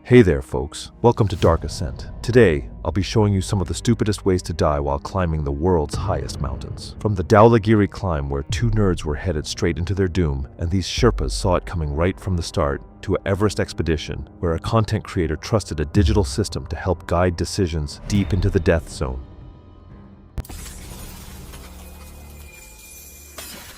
Hey there folks, welcome to Dark Ascent. Today, I'll be showing you some of the stupidest ways to die while climbing the world's highest mountains. From the Dhaulagiri climb where two nerds were headed straight into their doom, and these Sherpas saw it coming right from the start, to an Everest expedition where a content creator trusted a digital system to help guide decisions deep into the death zone.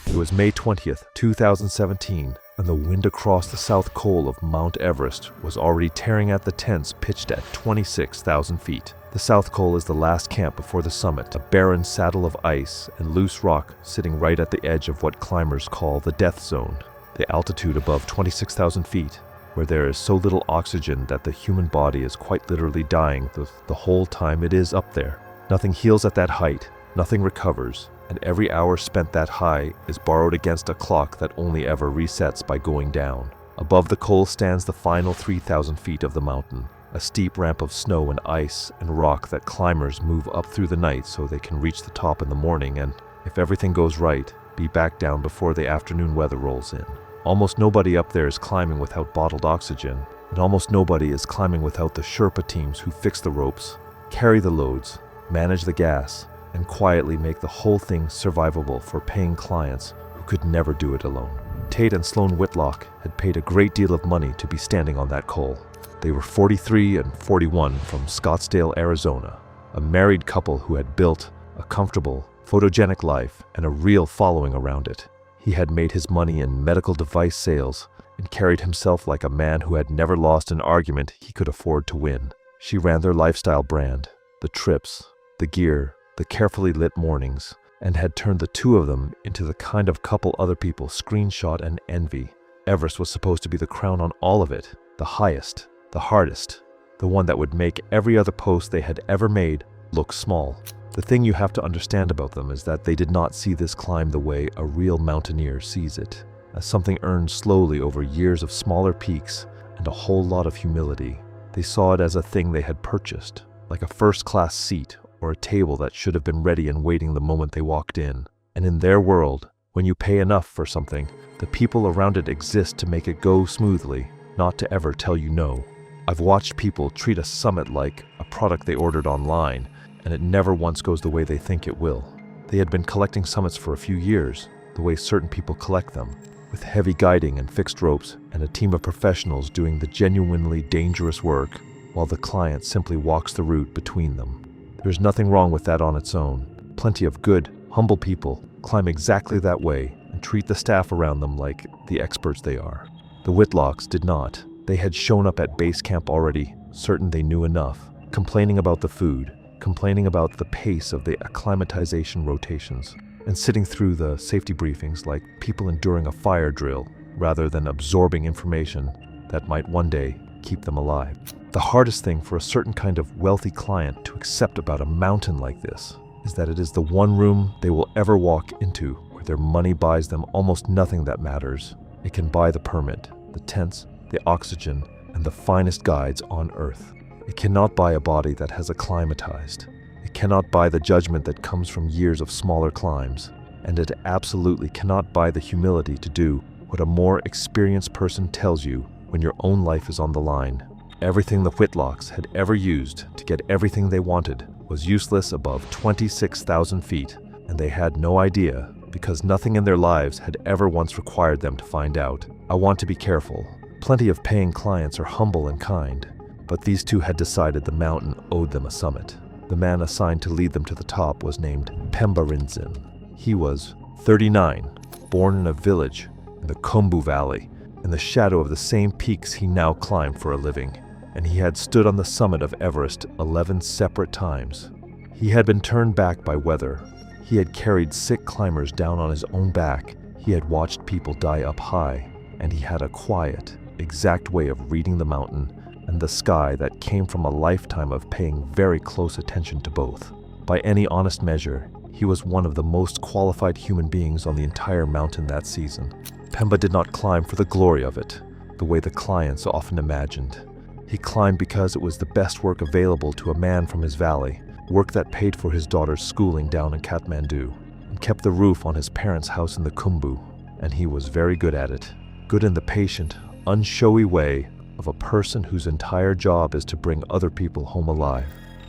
It was May 20th, 2017, and the wind across the south col of Mount Everest was already tearing at the tents pitched at 26,000 feet. The south col is the last camp before the summit, a barren saddle of ice and loose rock sitting right at the edge of what climbers call the death zone. The altitude above 26,000 feet, where there is so little oxygen that the human body is quite literally dying the whole time it is up there. Nothing heals at that height, nothing recovers, and every hour spent that high is borrowed against a clock that only ever resets by going down. Above the col stands the final 3,000 feet of the mountain, a steep ramp of snow and ice and rock that climbers move up through the night so they can reach the top in the morning and, if everything goes right, be back down before the afternoon weather rolls in. Almost nobody up there is climbing without bottled oxygen, and almost nobody is climbing without the Sherpa teams who fix the ropes, carry the loads, manage the gas, and quietly make the whole thing survivable for paying clients who could never do it alone. Tate and Sloan Whitlock had paid a great deal of money to be standing on that col. They were 43 and 41 from Scottsdale, Arizona, a married couple who had built a comfortable, photogenic life and a real following around it. He had made his money in medical device sales and carried himself like a man who had never lost an argument he could afford to win. She ran their lifestyle brand, the trips, the gear, the carefully lit mornings, and had turned the two of them into the kind of couple other people screenshot and envy. Everest was supposed to be the crown on all of it, the highest, the hardest, the one that would make every other post they had ever made look small. The thing you have to understand about them is that they did not see this climb the way a real mountaineer sees it, as something earned slowly over years of smaller peaks and a whole lot of humility. They saw it as a thing they had purchased, like a first-class seat or a table that should have been ready and waiting the moment they walked in. And in their world, when you pay enough for something, the people around it exist to make it go smoothly, not to ever tell you no. I've watched people treat a summit like a product they ordered online, and it never once goes the way they think it will. They had been collecting summits for a few years, the way certain people collect them, with heavy guiding and fixed ropes and a team of professionals doing the genuinely dangerous work, while the client simply walks the route between them. There's nothing wrong with that on its own. Plenty of good, humble people climb exactly that way and treat the staff around them like the experts they are. The Whitlocks did not. They had shown up at base camp already, certain they knew enough, complaining about the food, complaining about the pace of the acclimatization rotations, and sitting through the safety briefings like people enduring a fire drill rather than absorbing information that might one day keep them alive. The hardest thing for a certain kind of wealthy client to accept about a mountain like this is that it is the one room they will ever walk into where their money buys them almost nothing that matters. It can buy the permit, the tents, the oxygen, and the finest guides on earth. It cannot buy a body that has acclimatized. It cannot buy the judgment that comes from years of smaller climbs. And it absolutely cannot buy the humility to do what a more experienced person tells you when your own life is on the line. Everything the Whitlocks had ever used to get everything they wanted was useless above 26,000 feet, and they had no idea because nothing in their lives had ever once required them to find out. I want to be careful. Plenty of paying clients are humble and kind, but these two had decided the mountain owed them a summit. The man assigned to lead them to the top was named Pemba Rinzin. He was 39, born in a village in the Khumbu Valley, in the shadow of the same peaks he now climbed for a living, and he had stood on the summit of Everest 11 separate times. He had been turned back by weather. He had carried sick climbers down on his own back. He had watched people die up high, and he had a quiet, exact way of reading the mountain and the sky that came from a lifetime of paying very close attention to both. By any honest measure, he was one of the most qualified human beings on the entire mountain that season. Pemba did not climb for the glory of it, the way the clients often imagined. He climbed because it was the best work available to a man from his valley, work that paid for his daughter's schooling down in Kathmandu, and kept the roof on his parents' house in the Khumbu, and he was very good at it. Good in the patient, unshowy way of a person whose entire job is to bring other people home alive.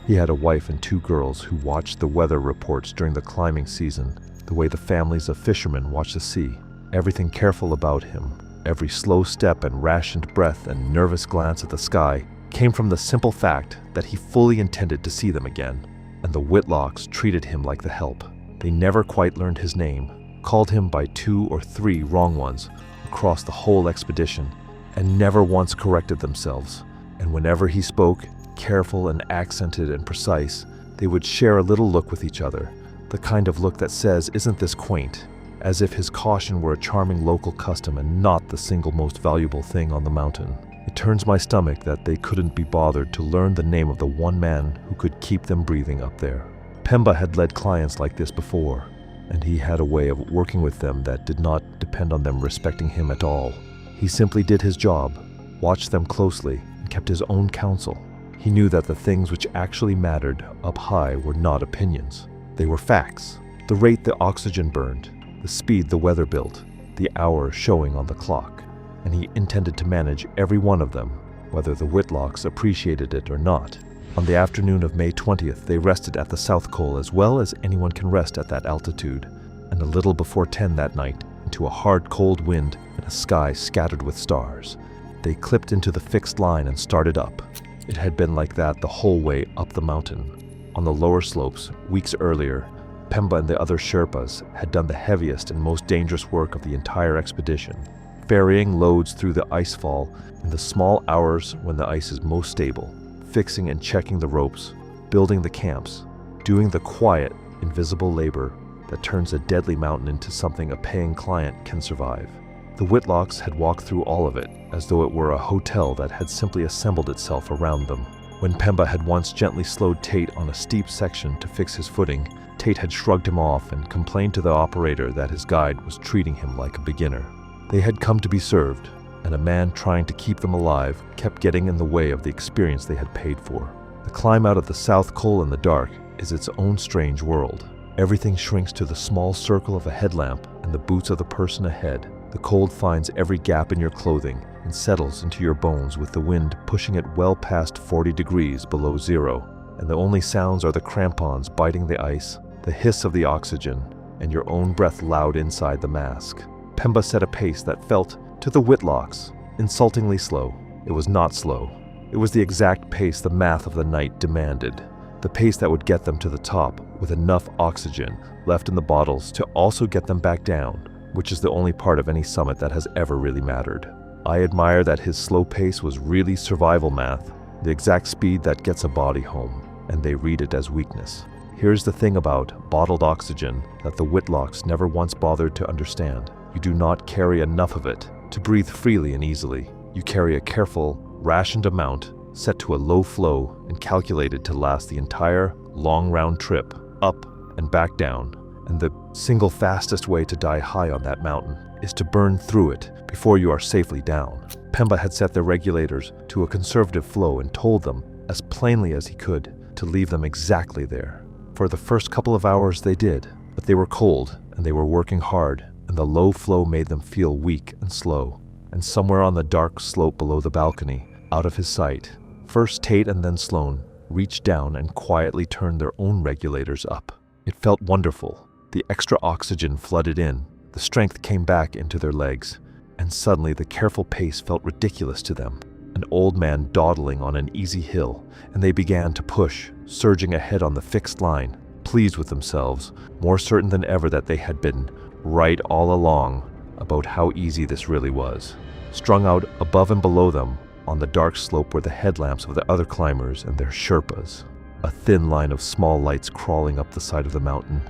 He had a wife and 2 girls who watched the weather reports during the climbing season, the way the families of fishermen watch the sea. Everything careful about him, every slow step and rationed breath and nervous glance at the sky came from the simple fact that he fully intended to see them again. And the Whitlocks treated him like the help. They never quite learned his name, called him by 2 or 3 wrong ones across the whole expedition, and never once corrected themselves. And whenever he spoke, careful and accented and precise, they would share a little look with each other, the kind of look that says, "Isn't this quaint?" as if his caution were a charming local custom and not the single most valuable thing on the mountain. It turns my stomach that they couldn't be bothered to learn the name of the one man who could keep them breathing up there. Pemba had led clients like this before, and he had a way of working with them that did not depend on them respecting him at all. He simply did his job, watched them closely, and kept his own counsel. He knew that the things which actually mattered up high were not opinions. They were facts. The rate the oxygen burned, the speed the weather built, the hour showing on the clock. And he intended to manage every one of them, whether the Whitlocks appreciated it or not. On the afternoon of May 20th, they rested at the South Col as well as anyone can rest at that altitude, and a little before 10 that night, into a hard cold wind and a sky scattered with stars, they clipped into the fixed line and started up. It had been like that the whole way up the mountain. On the lower slopes, weeks earlier, Pemba and the other Sherpas had done the heaviest and most dangerous work of the entire expedition, ferrying loads through the icefall in the small hours when the ice is most stable, fixing and checking the ropes, building the camps, doing the quiet, invisible labor that turns a deadly mountain into something a paying client can survive. The Whitlocks had walked through all of it as though it were a hotel that had simply assembled itself around them. When Pemba had once gently slowed Tate on a steep section to fix his footing, Tate had shrugged him off and complained to the operator that his guide was treating him like a beginner. They had come to be served, and a man trying to keep them alive kept getting in the way of the experience they had paid for. The climb out of the South Col in the dark is its own strange world. Everything shrinks to the small circle of a headlamp and the boots of the person ahead. The cold finds every gap in your clothing and settles into your bones with the wind pushing it well past 40 degrees below zero, and the only sounds are the crampons biting the ice, the hiss of the oxygen, and your own breath loud inside the mask. Pemba set a pace that felt, to the Whitlocks, insultingly slow. It was not slow. It was the exact pace the math of the night demanded, the pace that would get them to the top with enough oxygen left in the bottles to also get them back down, which is the only part of any summit that has ever really mattered. I admire that his slow pace was really survival math, the exact speed that gets a body home, and they read it as weakness. Here's the thing about bottled oxygen that the Whitlocks never once bothered to understand. You do not carry enough of it to breathe freely and easily. You carry a careful, rationed amount set to a low flow and calculated to last the entire long round trip, up and back down. And the single fastest way to die high on that mountain is to burn through it before you are safely down. Pemba had set their regulators to a conservative flow and told them, as plainly as he could, to leave them exactly there. For the first couple of hours they did, but they were cold and they were working hard, and the low flow made them feel weak and slow. And somewhere on the dark slope below the balcony, out of his sight, first Tate and then Sloan reached down and quietly turned their own regulators up. It felt wonderful. The extra oxygen flooded in, the strength came back into their legs, and suddenly the careful pace felt ridiculous to them. An old man dawdling on an easy hill, and they began to push, surging ahead on the fixed line, pleased with themselves, more certain than ever that they had been right all along about how easy this really was. Strung out above and below them on the dark slope were the headlamps of the other climbers and their Sherpas, a thin line of small lights crawling up the side of the mountain,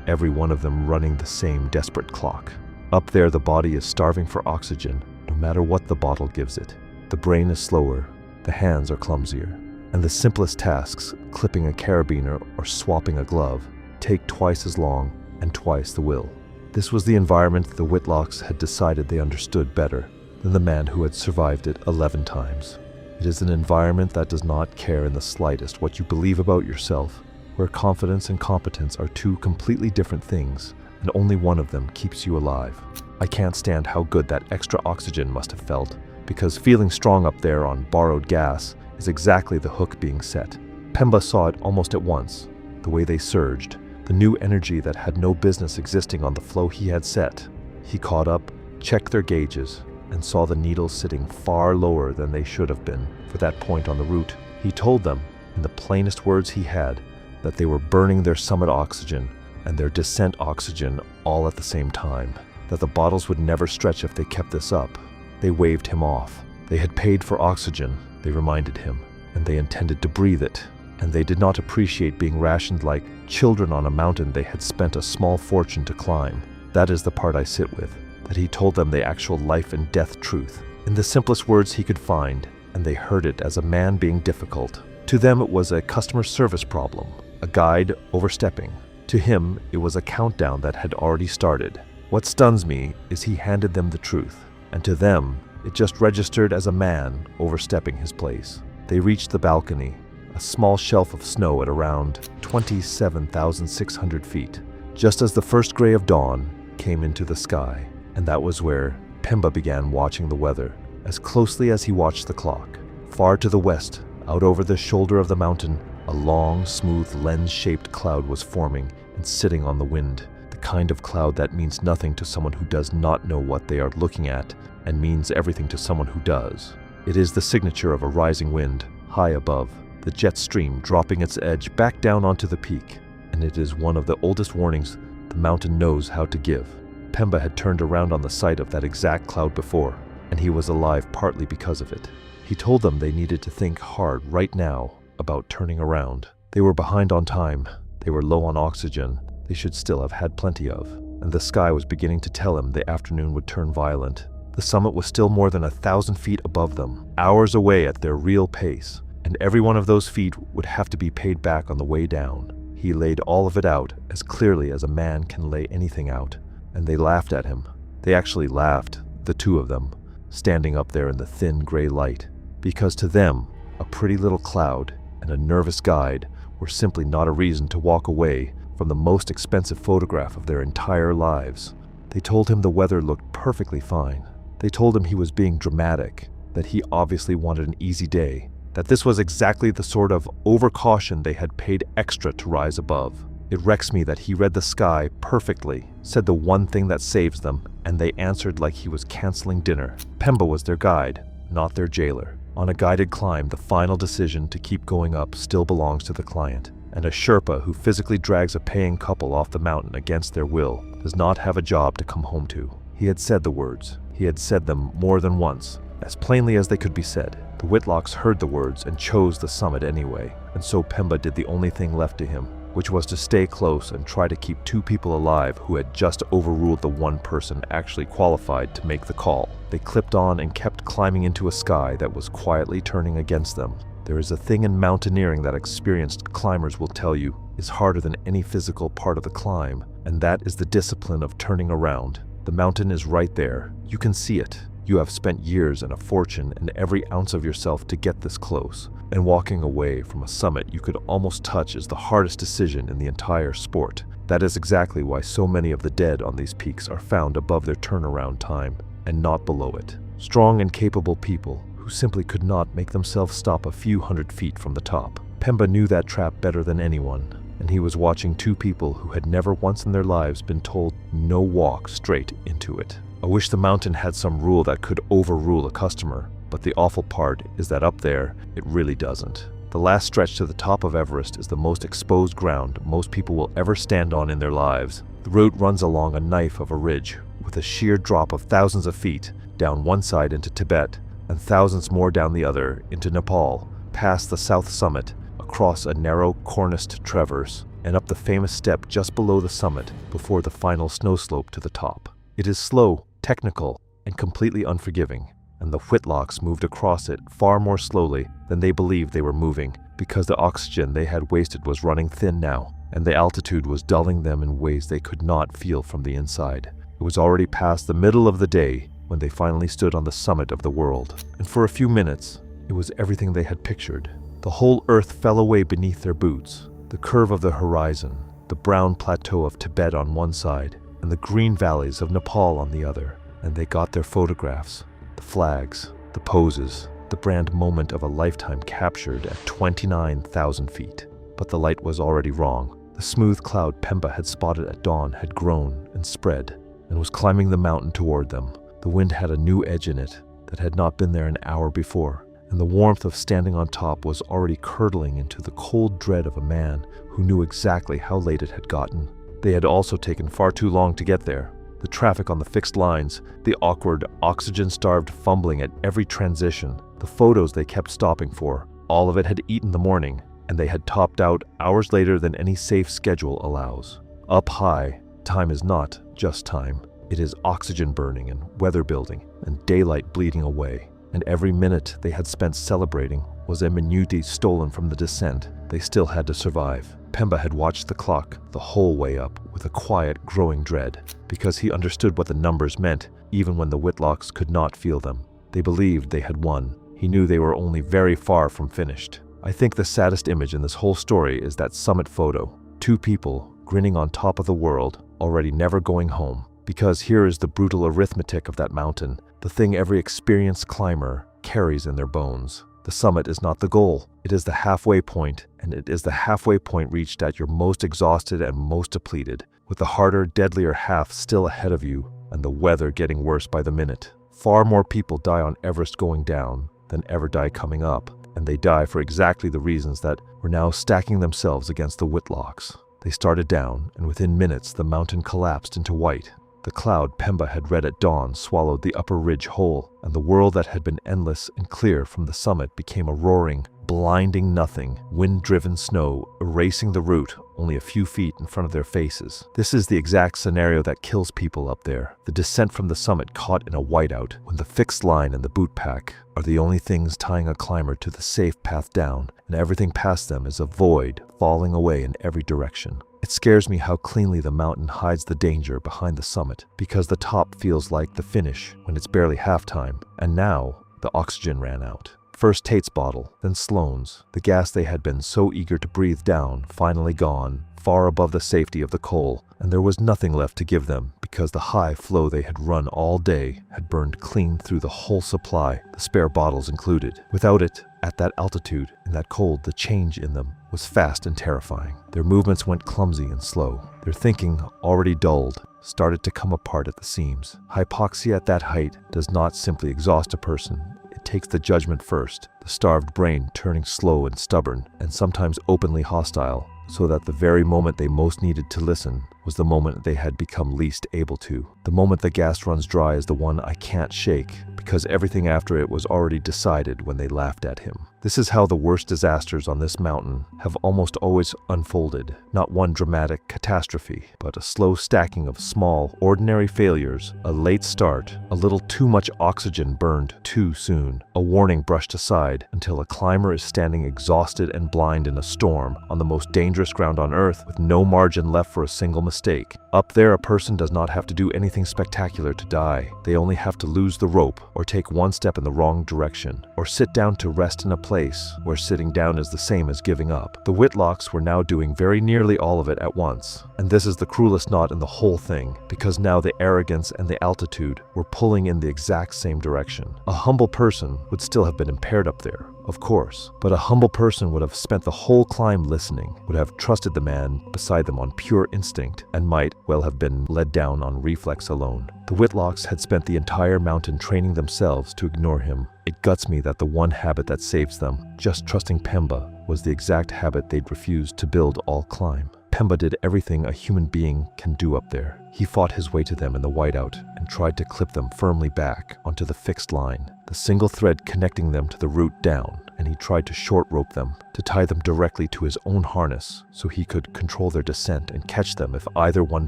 every one of them running the same desperate clock. Up there the body is starving for oxygen, no matter what the bottle gives it. The brain is slower, the hands are clumsier, and the simplest tasks, clipping a carabiner or swapping a glove, take twice as long and twice the will. This was the environment the Whitlocks had decided they understood better than the man who had survived it 11 times. It is an environment that does not care in the slightest what you believe about yourself, where confidence and competence are two completely different things, and only one of them keeps you alive. I can't stand how good that extra oxygen must have felt, because feeling strong up there on borrowed gas is exactly the hook being set. Pemba saw it almost at once, the way they surged, the new energy that had no business existing on the flow he had set. He caught up, checked their gauges, and saw the needles sitting far lower than they should have been for that point on the route. He told them, in the plainest words he had, that they were burning their summit oxygen and their descent oxygen all at the same time, that the bottles would never stretch if they kept this up. They waved him off. They had paid for oxygen, they reminded him, and they intended to breathe it, and they did not appreciate being rationed like children on a mountain they had spent a small fortune to climb. That is the part I sit with, that he told them the actual life and death truth, in the simplest words he could find, and they heard it as a man being difficult. To them it was a customer service problem, a guide overstepping. To him it was a countdown that had already started. What stuns me is he handed them the truth, and to them it just registered as a man overstepping his place. They reached the balcony, a small shelf of snow at around 27,600 feet, just as the first gray of dawn came into the sky, and that was where Pemba began watching the weather, as closely as he watched the clock. Far to the west, out over the shoulder of the mountain, a long, smooth, lens-shaped cloud was forming and sitting on the wind, the kind of cloud that means nothing to someone who does not know what they are looking at and means everything to someone who does. It is the signature of a rising wind, high above, the jet stream dropping its edge back down onto the peak, and it is one of the oldest warnings the mountain knows how to give. Pemba had turned around on the sight of that exact cloud before, and he was alive partly because of it. He told them they needed to think hard right now about turning around. They were behind on time, they were low on oxygen, they should still have had plenty of, and the sky was beginning to tell him the afternoon would turn violent. The summit was still more than 1,000 feet above them, hours away at their real pace, and every one of those feet would have to be paid back on the way down. He laid all of it out as clearly as a man can lay anything out, and they laughed at him. They actually laughed, the two of them, standing up there in the thin gray light, because to them, a pretty little cloud and a nervous guide were simply not a reason to walk away from the most expensive photograph of their entire lives. They told him the weather looked perfectly fine. They told him he was being dramatic, that he obviously wanted an easy day, that this was exactly the sort of overcaution they had paid extra to rise above. It wrecks me that he read the sky perfectly, said the one thing that saves them, and they answered like he was canceling dinner. Pemba was their guide, not their jailer. On a guided climb, the final decision to keep going up still belongs to the client, and a Sherpa who physically drags a paying couple off the mountain against their will does not have a job to come home to. He had said the words. He had said them more than once, as plainly as they could be said. The Whitlocks heard the words and chose the summit anyway, and so Pemba did the only thing left to him, which was to stay close and try to keep two people alive who had just overruled the one person actually qualified to make the call. They clipped on and kept climbing into a sky that was quietly turning against them. There is a thing in mountaineering that experienced climbers will tell you is harder than any physical part of the climb, and that is the discipline of turning around. The mountain is right there. You can see it. You have spent years and a fortune and every ounce of yourself to get this close, and walking away from a summit you could almost touch is the hardest decision in the entire sport. That is exactly why so many of the dead on these peaks are found above their turnaround time and not below it. Strong and capable people who simply could not make themselves stop a few hundred feet from the top. Pemba knew that trap better than anyone, and he was watching two people who had never once in their lives been told no walk straight into it. I wish the mountain had some rule that could overrule a customer, but the awful part is that up there, it really doesn't. The last stretch to the top of Everest is the most exposed ground most people will ever stand on in their lives. The route runs along a knife of a ridge, with a sheer drop of thousands of feet down one side into Tibet, and thousands more down the other into Nepal, past the south summit, across a narrow corniced traverse, and up the famous step just below the summit before the final snow slope to the top. It is slow, technical, and completely unforgiving, and the Whitlocks moved across it far more slowly than they believed they were moving, because the oxygen they had wasted was running thin now, and the altitude was dulling them in ways they could not feel from the inside. It was already past the middle of the day when they finally stood on the summit of the world, and for a few minutes, it was everything they had pictured. The whole earth fell away beneath their boots, the curve of the horizon, the brown plateau of Tibet on one side, and the green valleys of Nepal on the other, and they got their photographs, the flags, the poses, the brand moment of a lifetime captured at 29,000 feet. But the light was already wrong. The smooth cloud Pemba had spotted at dawn had grown and spread and was climbing the mountain toward them. The wind had a new edge in it that had not been there an hour before, and the warmth of standing on top was already curdling into the cold dread of a man who knew exactly how late it had gotten. They had also taken far too long to get there. The traffic on the fixed lines, the awkward, oxygen-starved fumbling at every transition, the photos they kept stopping for, all of it had eaten the morning, and they had topped out hours later than any safe schedule allows. Up high, time is not just time. It is oxygen burning and weather building and daylight bleeding away. And every minute they had spent celebrating was a minute stolen from the descent. They still had to survive. Pemba had watched the clock the whole way up with a quiet, growing dread, because he understood what the numbers meant, even when the Whitlocks could not feel them. They believed they had won. He knew they were only very far from finished. I think the saddest image in this whole story is that summit photo. Two people grinning on top of the world, already never going home. Because here is the brutal arithmetic of that mountain, the thing every experienced climber carries in their bones. The summit is not the goal, it is the halfway point, and it is the halfway point reached at your most exhausted and most depleted, with the harder, deadlier half still ahead of you, and the weather getting worse by the minute. Far more people die on Everest going down than ever die coming up, and they die for exactly the reasons that were now stacking themselves against the Whitlocks. They started down, and within minutes the mountain collapsed into white. The cloud Pemba had read at dawn swallowed the upper ridge whole, and the world that had been endless and clear from the summit became a roaring, blinding nothing, wind-driven snow erasing the route only a few feet in front of their faces. This is the exact scenario that kills people up there. The descent from the summit caught in a whiteout, when the fixed line and the boot pack are the only things tying a climber to the safe path down, and everything past them is a void falling away in every direction. It scares me how cleanly the mountain hides the danger behind the summit, because the top feels like the finish when it's barely halftime, and now the oxygen ran out. First Tate's bottle, then Sloane's. The gas they had been so eager to breathe down, finally gone, far above the safety of the coal, and there was nothing left to give them, because the high flow they had run all day had burned clean through the whole supply, the spare bottles included. Without it, at that altitude, in that cold, the change in them was fast and terrifying. Their movements went clumsy and slow. Their thinking, already dulled, started to come apart at the seams. Hypoxia at that height does not simply exhaust a person. It takes the judgment first, the starved brain turning slow and stubborn, and sometimes openly hostile, so that the very moment they most needed to listen was the moment they had become least able to. The moment the gas runs dry is the one I can't shake, because everything after it was already decided when they laughed at him. This is how the worst disasters on this mountain have almost always unfolded. Not one dramatic catastrophe, but a slow stacking of small, ordinary failures, a late start, a little too much oxygen burned too soon, a warning brushed aside until a climber is standing exhausted and blind in a storm on the most dangerous ground on earth with no margin left for a single mistake. Up there, a person does not have to do anything spectacular to die. They only have to lose the rope, or take one step in the wrong direction, or sit down to rest in a place where sitting down is the same as giving up. The Whitlocks were now doing very nearly all of it at once, and this is the cruelest knot in the whole thing, because now the arrogance and the altitude were pulling in the exact same direction. A humble person would still have been impaired up there, of course, but a humble person would have spent the whole climb listening, would have trusted the man beside them on pure instinct, and might well have been led down on reflex alone. The Whitlocks had spent the entire mountain training themselves to ignore him. It guts me that the one habit that saves them, just trusting Pemba, was the exact habit they'd refused to build all climb. Pemba did everything a human being can do up there. He fought his way to them in the whiteout and tried to clip them firmly back onto the fixed line, the single thread connecting them to the route down, and he tried to short rope them, to tie them directly to his own harness so he could control their descent and catch them if either one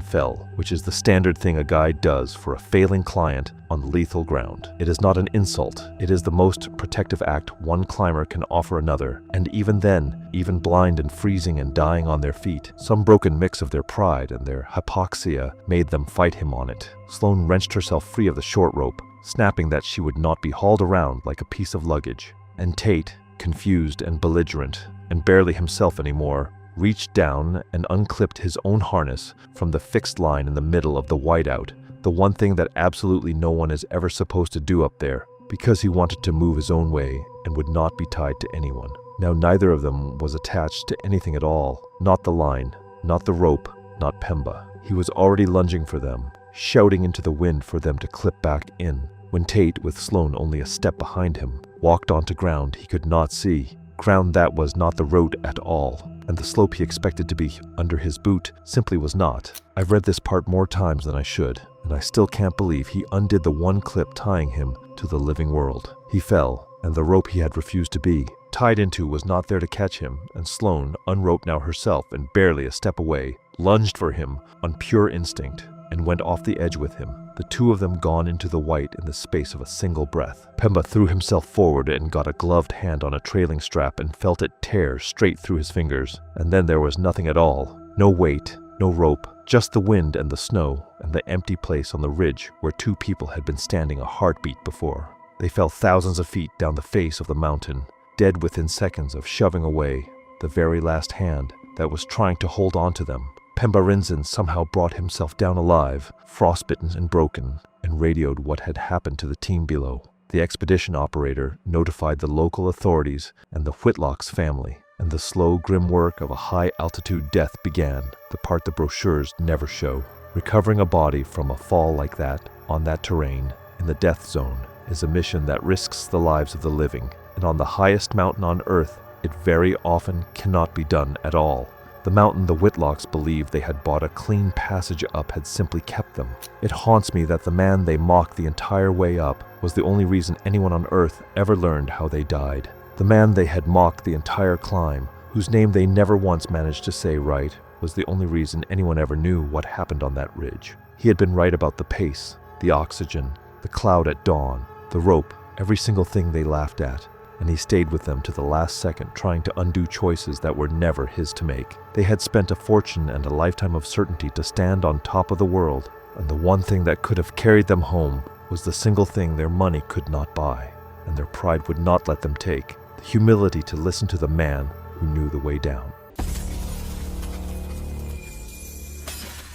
fell, which is the standard thing a guide does for a failing client on lethal ground. It is not an insult, it is the most protective act one climber can offer another, and even then, even blind and freezing and dying on their feet, some broken mix of their pride and their hypoxia made them fight him on it. Sloane wrenched herself free of the short rope, snapping that she would not be hauled around like a piece of luggage. And Tate, confused and belligerent, and barely himself anymore, reached down and unclipped his own harness from the fixed line in the middle of the whiteout, the one thing that absolutely no one is ever supposed to do up there, because he wanted to move his own way and would not be tied to anyone. Now neither of them was attached to anything at all, not the line, not the rope, not Pemba. He was already lunging for them, shouting into the wind for them to clip back in, when Tate, with Sloane only a step behind him, walked onto ground he could not see, ground that was not the road at all, and the slope he expected to be under his boot simply was not. I've read this part more times than I should, and I still can't believe he undid the one clip tying him to the living world. He fell, and the rope he had refused to be tied into was not there to catch him, and Sloane, unroped now herself and barely a step away, lunged for him on pure instinct and went off the edge with him, the two of them gone into the white in the space of a single breath. Pemba threw himself forward and got a gloved hand on a trailing strap and felt it tear straight through his fingers, and then there was nothing at all. No weight, no rope, just the wind and the snow and the empty place on the ridge where two people had been standing a heartbeat before. They fell thousands of feet down the face of the mountain, dead within seconds of shoving away the very last hand that was trying to hold on to them. Pemba Rinzin somehow brought himself down alive, frostbitten and broken, and radioed what had happened to the team below. The expedition operator notified the local authorities and the Whitlock's family, and the slow, grim work of a high-altitude death began, the part the brochures never show. Recovering a body from a fall like that, on that terrain, in the death zone, is a mission that risks the lives of the living, and on the highest mountain on Earth, it very often cannot be done at all. The mountain the Whitlocks believed they had bought a clean passage up had simply kept them. It haunts me that the man they mocked the entire way up was the only reason anyone on Earth ever learned how they died. The man they had mocked the entire climb, whose name they never once managed to say right, was the only reason anyone ever knew what happened on that ridge. He had been right about the pace, the oxygen, the cloud at dawn, the rope, every single thing they laughed at, and he stayed with them to the last second, trying to undo choices that were never his to make. They had spent a fortune and a lifetime of certainty to stand on top of the world, and the one thing that could have carried them home was the single thing their money could not buy, and their pride would not let them take, the humility to listen to the man who knew the way down.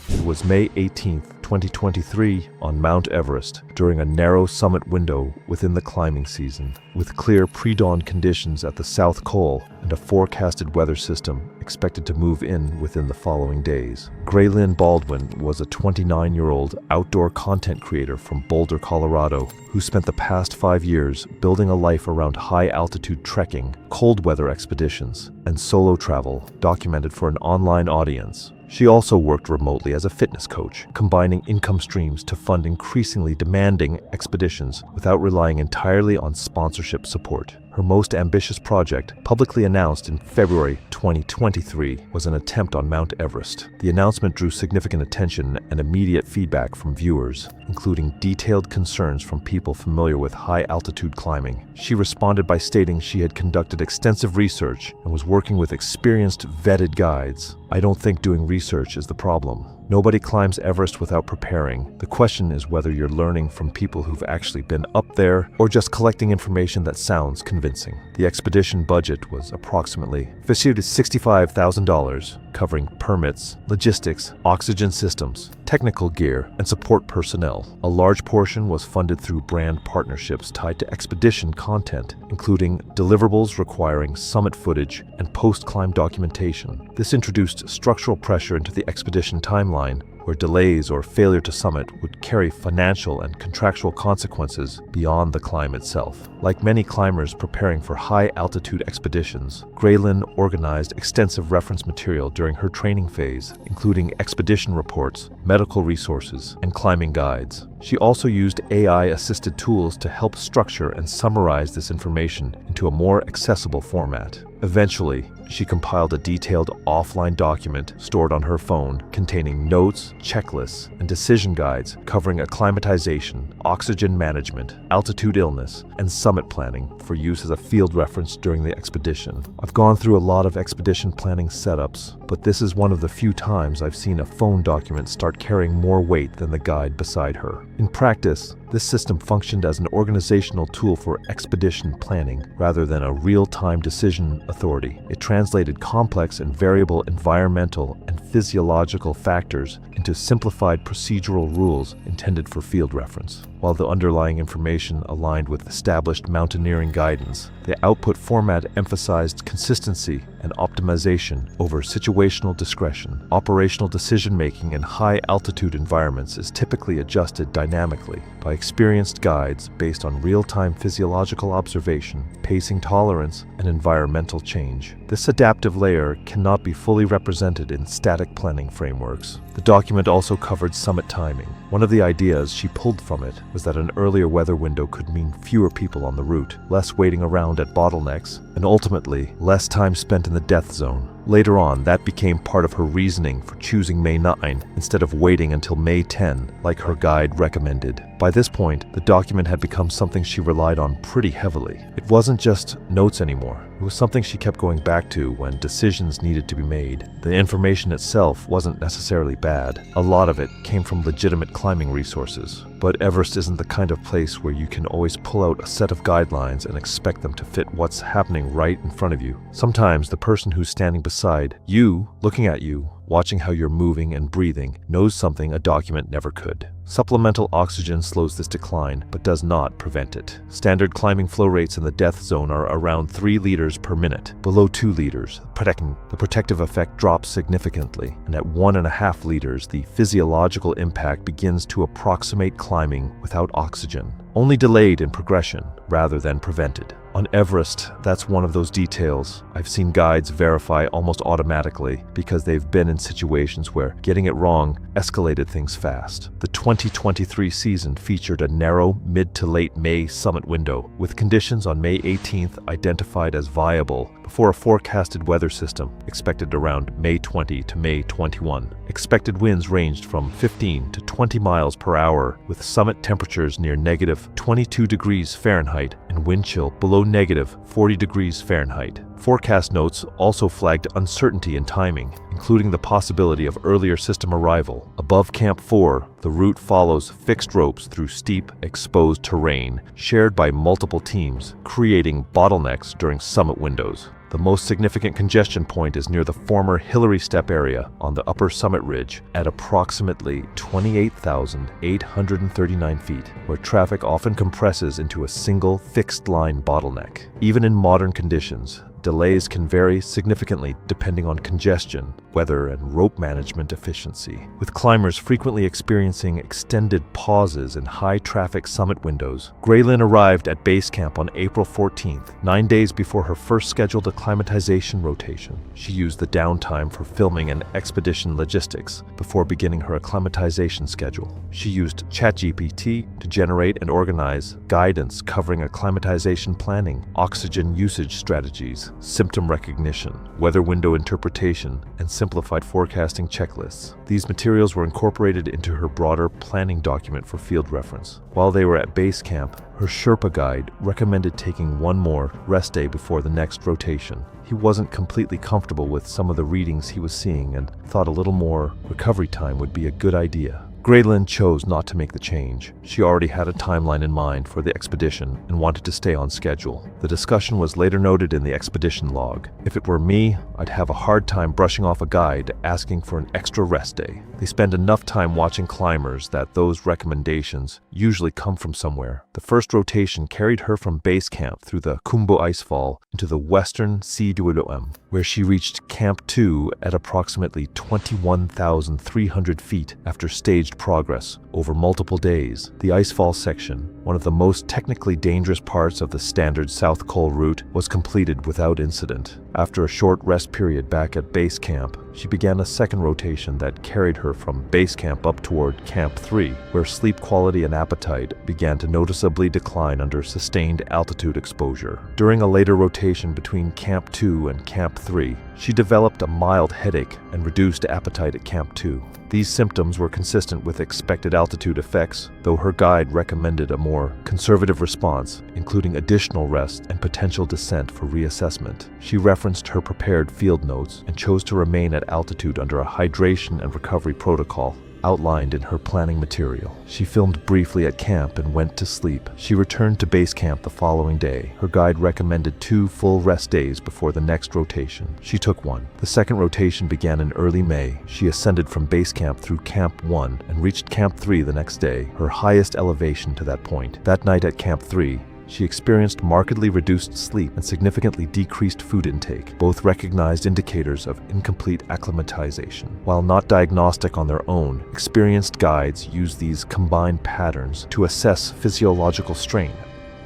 It was May 18th, 2023 on Mount Everest, during a narrow summit window within the climbing season, with clear pre-dawn conditions at the South Col and a forecasted weather system expected to move in within the following days. Graylyn Baldwin was a 29-year-old outdoor content creator from Boulder, Colorado, who spent the past 5 years building a life around high-altitude trekking, cold weather expeditions, and solo travel documented for an online audience. She also worked remotely as a fitness coach, combining income streams to fund increasingly demanding expeditions without relying entirely on sponsorship support. Her most ambitious project, publicly announced in February 2023, was an attempt on Mount Everest. The announcement drew significant attention and immediate feedback from viewers, including detailed concerns from people familiar with high-altitude climbing. She responded by stating she had conducted extensive research and was working with experienced, vetted guides. "I don't think doing research is the problem. Nobody climbs Everest without preparing. The question is whether you're learning from people who've actually been up there or just collecting information that sounds convincing." The expedition budget was approximately $65,000, covering permits, logistics, oxygen systems, technical gear, and support personnel. A large portion was funded through brand partnerships tied to expedition content, including deliverables requiring summit footage and post-climb documentation. This introduced structural pressure into the expedition timeline, where delays or failure to summit would carry financial and contractual consequences beyond the climb itself. Like many climbers preparing for high-altitude expeditions, Graylyn organized extensive reference material during her training phase, including expedition reports, medical resources, and climbing guides. She also used AI-assisted tools to help structure and summarize this information into a more accessible format. Eventually, she compiled a detailed offline document stored on her phone containing notes, checklists, and decision guides covering acclimatization, oxygen management, altitude illness, and summit planning for use as a field reference during the expedition. I've gone through a lot of expedition planning setups, but this is one of the few times I've seen a phone document start carrying more weight than the guide beside her. In practice, This system functioned as an organizational tool for expedition planning rather than a real-time decision authority. It translated complex and variable environmental and physiological factors into simplified procedural rules intended for field reference. While the underlying information aligned with established mountaineering guidance, the output format emphasized consistency and optimization over situational discretion. Operational decision-making in high-altitude environments is typically adjusted dynamically by experienced guides based on real-time physiological observation, pacing tolerance, and environmental change. This adaptive layer cannot be fully represented in static planning frameworks. The document also covered summit timing. One of the ideas she pulled from it was that an earlier weather window could mean fewer people on the route, less waiting around at bottlenecks, and ultimately less time spent in the death zone. Later on, that became part of her reasoning for choosing May 9 instead of waiting until May 10, like her guide recommended. By this point, the document had become something she relied on pretty heavily. It wasn't just notes anymore. It was something she kept going back to when decisions needed to be made. The information itself wasn't necessarily bad. A lot of it came from legitimate climbing resources. But Everest isn't the kind of place where you can always pull out a set of guidelines and expect them to fit what's happening right in front of you. Sometimes the person who's standing beside you, looking at you, watching how you're moving and breathing, knows something a document never could. Supplemental oxygen slows this decline, but does not prevent it. Standard climbing flow rates in the death zone are around 3 liters per minute. Below 2 liters, the protective effect drops significantly, and at 1.5 liters, the physiological impact begins to approximate climbing without oxygen, only delayed in progression rather than prevented. On Everest, that's one of those details I've seen guides verify almost automatically because they've been in situations where getting it wrong escalated things fast. The 2023 season featured a narrow mid to late May summit window, with conditions on May 18th identified as viable before a forecasted weather system expected around May 20 to May 21. Expected winds ranged from 15 to 20 miles per hour, with summit temperatures near negative 22 degrees Fahrenheit and wind chill below negative 40 degrees Fahrenheit. Forecast notes also flagged uncertainty in timing, including the possibility of earlier system arrival. Above Camp 4, the route follows fixed ropes through steep, exposed terrain shared by multiple teams, creating bottlenecks during summit windows. The most significant congestion point is near the former Hillary Step area on the upper summit ridge at approximately 28,839 feet, where traffic often compresses into a single fixed-line bottleneck. Even in modern conditions, delays can vary significantly depending on congestion, weather, and rope management efficiency, with climbers frequently experiencing extended pauses in high-traffic summit windows. Graylin arrived at base camp on April 14th, 9 days before her first scheduled acclimatization rotation. She used the downtime for filming and expedition logistics before beginning her acclimatization schedule. She used ChatGPT to generate and organize guidance covering acclimatization planning, oxygen usage strategies, symptom recognition, weather window interpretation, and simplified forecasting checklists. These materials were incorporated into her broader planning document for field reference. While they were at base camp, her Sherpa guide recommended taking one more rest day before the next rotation. He wasn't completely comfortable with some of the readings he was seeing and thought a little more recovery time would be a good idea. Graylin chose not to make the change. She already had a timeline in mind for the expedition and wanted to stay on schedule. The discussion was later noted in the expedition log. If it were me, I'd have a hard time brushing off a guide asking for an extra rest day. They spend enough time watching climbers that those recommendations usually come from somewhere. The first rotation carried her from base camp through the Khumbu Icefall into the western Siduoem, where she reached Camp 2 at approximately 21,300 feet after staged progress over multiple days. The Icefall section, one of the most technically dangerous parts of the standard South Col route, was completed without incident. After a short rest period back at base camp, she began a second rotation that carried her from base camp up toward Camp 3, where sleep quality and appetite began to noticeably decline under sustained altitude exposure. During a later rotation between Camp 2 and Camp 3, she developed a mild headache and reduced appetite at Camp 2. These symptoms were consistent with expected altitude effects, though her guide recommended a more conservative response, including additional rest and potential descent for reassessment. She referenced her prepared field notes and chose to remain at altitude under a hydration and recovery protocol. outlined in her planning material. She filmed briefly at camp and went to sleep. She returned to base camp the following day. Her guide recommended 2 full rest days before the next rotation. She took one. The second rotation began in early May. She ascended from base camp through Camp 1 and reached Camp 3 the next day, her highest elevation to that point. That night at Camp 3, she experienced markedly reduced sleep and significantly decreased food intake, both recognized indicators of incomplete acclimatization. While not diagnostic on their own, experienced guides use these combined patterns to assess physiological strain.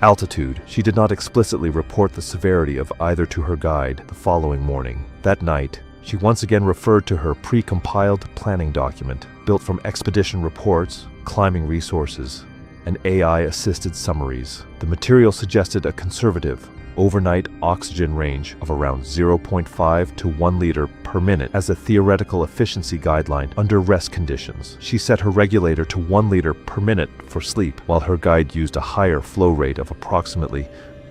Altitude. She did not explicitly report the severity of either to her guide the following morning. That night, she once again referred to her pre-compiled planning document, built from expedition reports, climbing resources, and AI-assisted summaries. The material suggested a conservative, overnight oxygen range of around 0.5 to 1 liter per minute as a theoretical efficiency guideline under rest conditions. She set her regulator to 1 liter per minute for sleep, while her guide used a higher flow rate of approximately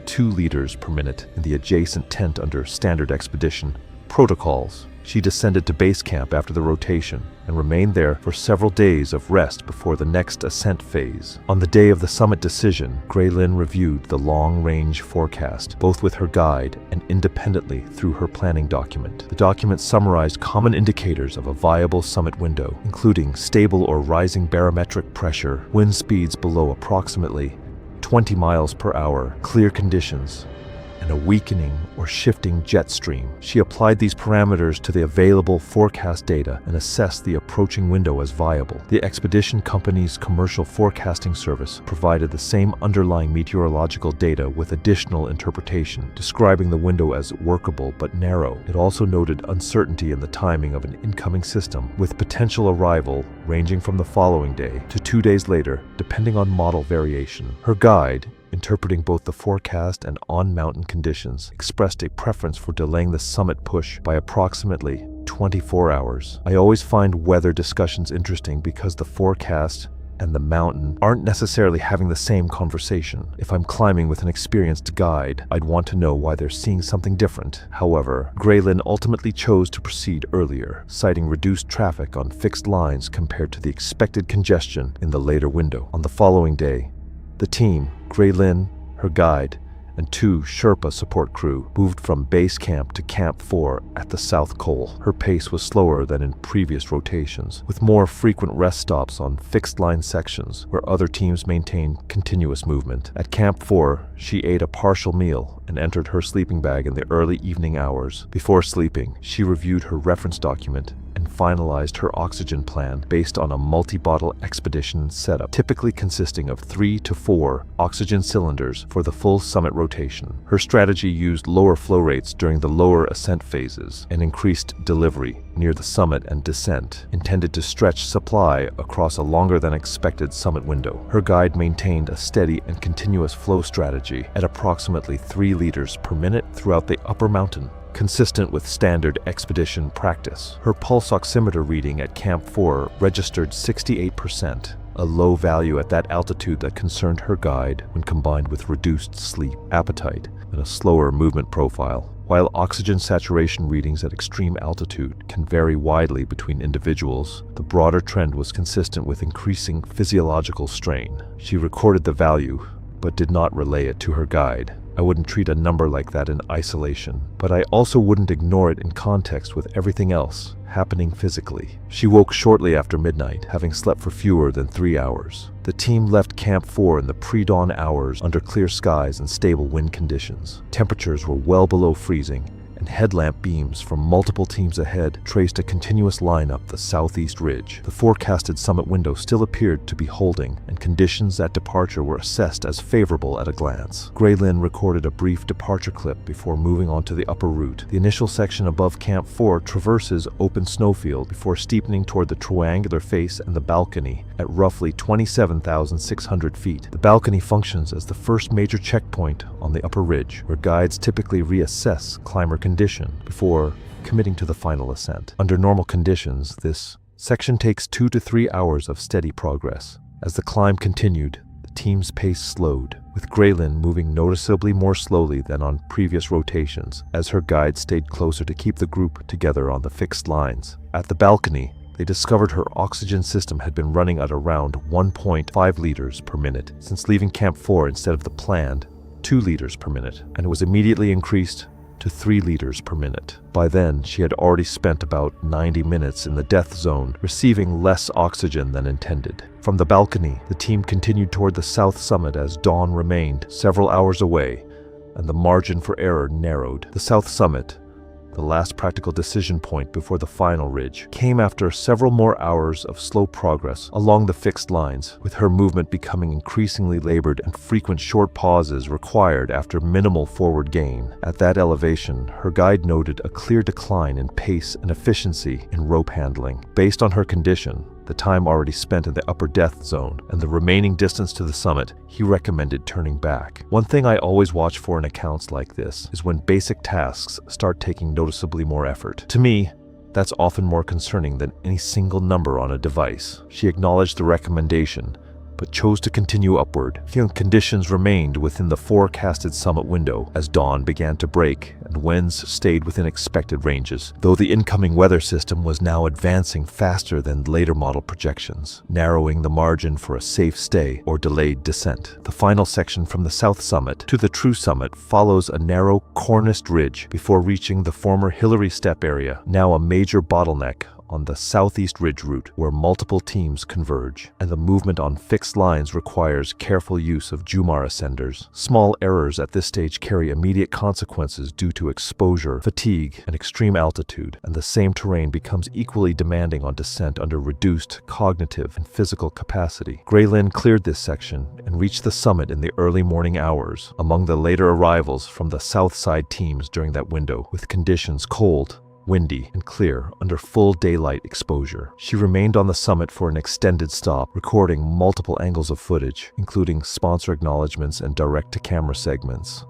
2 liters per minute in the adjacent tent under standard expedition protocols. She descended to base camp after the rotation and remained there for several days of rest before the next ascent phase. On the day of the summit decision, Graylin reviewed the long-range forecast, both with her guide and independently through her planning document. The document summarized common indicators of a viable summit window, including stable or rising barometric pressure, wind speeds below approximately 20 miles per hour, clear conditions, and a weakening or shifting jet stream. She applied these parameters to the available forecast data and assessed the approaching window as viable. The expedition company's commercial forecasting service provided the same underlying meteorological data with additional interpretation, describing the window as workable but narrow. It also noted uncertainty in the timing of an incoming system, with potential arrival ranging from the following day to 2 days later, depending on model variation. Her guide, interpreting both the forecast and on-mountain conditions, expressed a preference for delaying the summit push by approximately 24 hours. I always find weather discussions interesting because the forecast and the mountain aren't necessarily having the same conversation. If I'm climbing with an experienced guide, I'd want to know why they're seeing something different. However, Graylin ultimately chose to proceed earlier, citing reduced traffic on fixed lines compared to the expected congestion in the later window. On the following day, the team, Graylin, her guide, and 2 Sherpa support crew moved from base camp to Camp 4 at the South Col. Her pace was slower than in previous rotations, with more frequent rest stops on fixed-line sections where other teams maintained continuous movement. At Camp 4, she ate a partial meal and entered her sleeping bag in the early evening hours. Before sleeping, she reviewed her reference document and finalized her oxygen plan based on a multi-bottle expedition setup, typically consisting of 3 to 4 oxygen cylinders for the full summit rotation. Her strategy used lower flow rates during the lower ascent phases and increased delivery near the summit and descent, intended to stretch supply across a longer than expected summit window. Her guide maintained a steady and continuous flow strategy at approximately 3 liters per minute throughout the upper mountain, consistent with standard expedition practice. Her pulse oximeter reading at Camp 4 registered 68%, a low value at that altitude that concerned her guide when combined with reduced sleep, appetite, and a slower movement profile. While oxygen saturation readings at extreme altitude can vary widely between individuals, the broader trend was consistent with increasing physiological strain. She recorded the value, but did not relay it to her guide. I wouldn't treat a number like that in isolation, but I also wouldn't ignore it in context with everything else happening physically. She woke shortly after midnight, having slept for fewer than 3 hours. The team left Camp 4 in the pre-dawn hours under clear skies and stable wind conditions. Temperatures were well below freezing, and headlamp beams from multiple teams ahead traced a continuous line up the southeast ridge. The forecasted summit window still appeared to be holding, and conditions at departure were assessed as favorable at a glance. Graylin recorded a brief departure clip before moving on to the upper route. The initial section above Camp 4 traverses open snowfield before steepening toward the triangular face and the balcony at roughly 27,600 feet. The balcony functions as the first major checkpoint on the upper ridge, where guides typically reassess climber condition before committing to the final ascent. Under normal conditions, this section takes 2 to 3 hours of steady progress. As the climb continued, the team's pace slowed, with Graylin moving noticeably more slowly than on previous rotations, as her guide stayed closer to keep the group together on the fixed lines. At the balcony, They discovered her oxygen system had been running at around 1.5 liters per minute since leaving Camp 4 instead of the planned 2 liters per minute, and it was immediately increased to 3 liters per minute. By then, she had already spent about 90 minutes in the death zone, receiving less oxygen than intended. From the balcony, the team continued toward the south summit as dawn remained several hours away, and the margin for error narrowed. The south summit, the last practical decision point before the final ridge, came after several more hours of slow progress along the fixed lines, with her movement becoming increasingly labored and frequent short pauses required after minimal forward gain. At that elevation, her guide noted a clear decline in pace and efficiency in rope handling. Based on her condition, the time already spent in the upper death zone, and the remaining distance to the summit, he recommended turning back. One thing I always watch for in accounts like this is when basic tasks start taking noticeably more effort. To me, that's often more concerning than any single number on a device. She acknowledged the recommendation, but chose to continue upward. Conditions remained within the forecasted summit window as dawn began to break and winds stayed within expected ranges, though the incoming weather system was now advancing faster than later model projections, narrowing the margin for a safe stay or delayed descent. The final section from the south summit to the true summit follows a narrow, corniced ridge before reaching the former Hillary Step area, now a major bottleneck on the southeast ridge route where multiple teams converge, and the movement on fixed lines requires careful use of Jumar ascenders. Small errors at this stage carry immediate consequences due to exposure, fatigue, and extreme altitude, and the same terrain becomes equally demanding on descent under reduced cognitive and physical capacity. Graylin cleared this section and reached the summit in the early morning hours, among the later arrivals from the south side teams during that window, with conditions cold, windy, and clear under full daylight exposure. She remained on the summit for an extended stop, recording multiple angles of footage, including sponsor acknowledgments and direct-to-camera segments.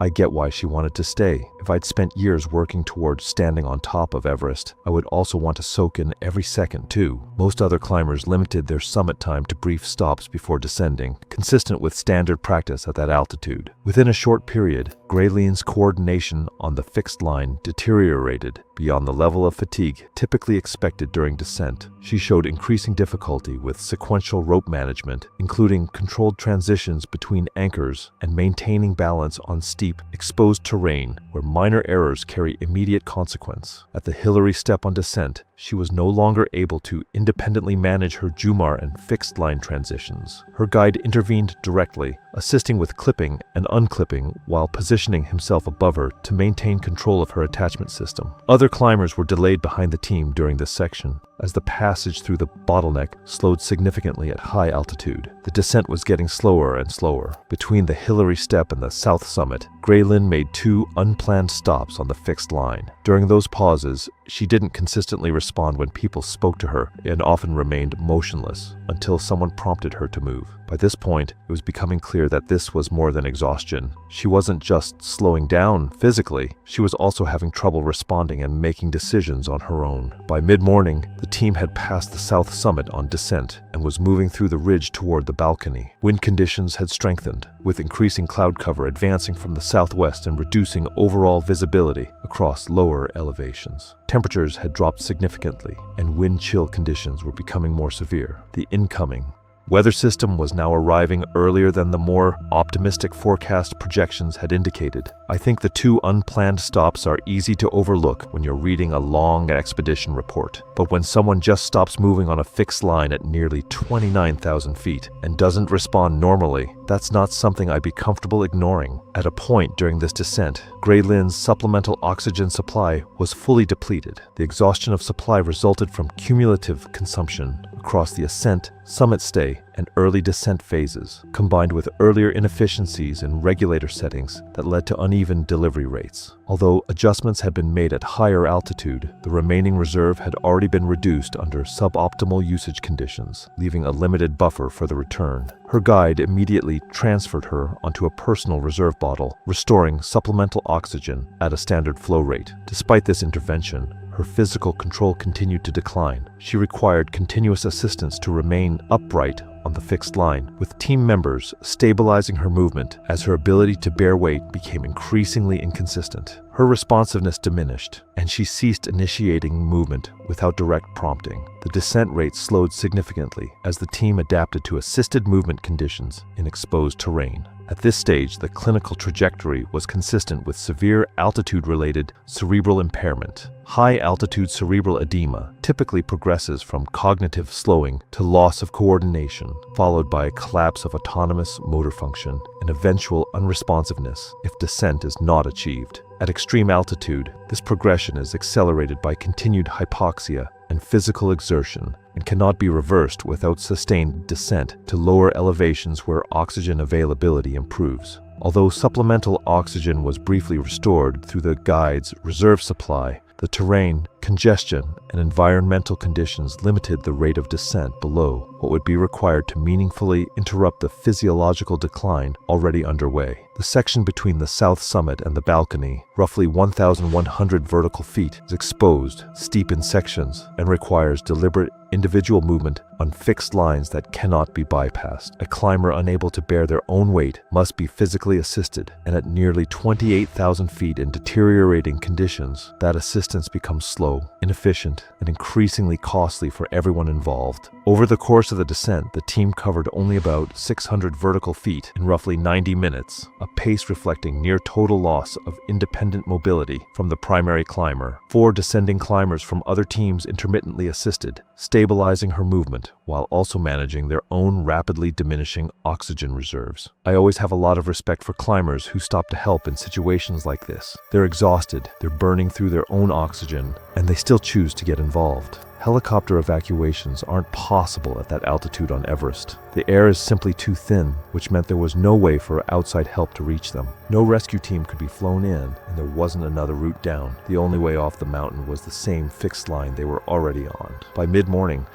I get why she wanted to stay. If I'd spent years working towards standing on top of Everest, I would also want to soak in every second too. Most other climbers limited their summit time to brief stops before descending, consistent with standard practice at that altitude. Within a short period, Graylin's coordination on the fixed line deteriorated beyond the level of fatigue typically expected during descent. She showed increasing difficulty with sequential rope management, including controlled transitions between anchors and maintaining balance on steep, exposed terrain where minor errors carry immediate consequence. At the Hillary Step on descent, she was no longer able to independently manage her Jumar and fixed line transitions. Her guide intervened directly, assisting with clipping and unclipping while positioning himself above her to maintain control of her attachment system. Other climbers were delayed behind the team during this section, as the passage through the bottleneck slowed significantly at high altitude. The descent was getting slower and slower. Between the Hillary Step and the south summit, Graylin made 2 unplanned stops on the fixed line. During those pauses, she didn't consistently respond when people spoke to her and often remained motionless until someone prompted her to move. By this point, it was becoming clear that this was more than exhaustion. She wasn't just slowing down physically, she was also having trouble responding and making decisions on her own. By mid-morning, the team had passed the south summit on descent and was moving through the ridge toward the balcony. Wind conditions had strengthened, with increasing cloud cover advancing from the southwest and reducing overall visibility across lower elevations. Temperatures had dropped significantly, and wind chill conditions were becoming more severe. The incoming weather system was now arriving earlier than the more optimistic forecast projections had indicated. I think the 2 unplanned stops are easy to overlook when you're reading a long expedition report. But when someone just stops moving on a fixed line at nearly 29,000 feet and doesn't respond normally, that's not something I'd be comfortable ignoring. At a point during this descent, Graylin's supplemental oxygen supply was fully depleted. The exhaustion of supply resulted from cumulative consumption across the ascent, summit stay, and early descent phases, combined with earlier inefficiencies in regulator settings that led to uneven delivery rates. Although adjustments had been made at higher altitude, the remaining reserve had already been reduced under suboptimal usage conditions, leaving a limited buffer for the return. Her guide immediately transferred her onto a personal reserve bottle, restoring supplemental oxygen at a standard flow rate. Despite this intervention, her physical control continued to decline. She required continuous assistance to remain upright on the fixed line, with team members stabilizing her movement as her ability to bear weight became increasingly inconsistent. Her responsiveness diminished, and she ceased initiating movement without direct prompting. The descent rate slowed significantly as the team adapted to assisted movement conditions in exposed terrain. At this stage, the clinical trajectory was consistent with severe altitude-related cerebral impairment. High-altitude cerebral edema typically progresses from cognitive slowing to loss of coordination, followed by a collapse of autonomous motor function and eventual unresponsiveness if descent is not achieved. At extreme altitude, this progression is accelerated by continued hypoxia and physical exertion and cannot be reversed without sustained descent to lower elevations where oxygen availability improves. Although supplemental oxygen was briefly restored through the guide's reserve supply, the terrain, congestion, and environmental conditions limited the rate of descent below what would be required to meaningfully interrupt the physiological decline already underway. The section between the south summit and the balcony, roughly 1,100 vertical feet, is exposed, steep in sections, and requires deliberate individual movement on fixed lines that cannot be bypassed. A climber unable to bear their own weight must be physically assisted, and at nearly 28,000 feet in deteriorating conditions, that assistance becomes slow, inefficient, and increasingly costly for everyone involved. Over the course of the descent, the team covered only about 600 vertical feet in roughly 90 minutes, a pace reflecting near total loss of independent mobility from the primary climber. 4 descending climbers from other teams intermittently assisted, stabilizing her movement while also managing their own rapidly diminishing oxygen reserves. I always have a lot of respect for climbers who stop to help in situations like this. They're exhausted, they're burning through their own oxygen, and they still choose to get involved. Helicopter evacuations aren't possible at that altitude on Everest. The air is simply too thin, which meant there was no way for outside help to reach them. No rescue team could be flown in, and there wasn't another route down. The only way off the mountain was the same fixed line they were already on. By mid-morning,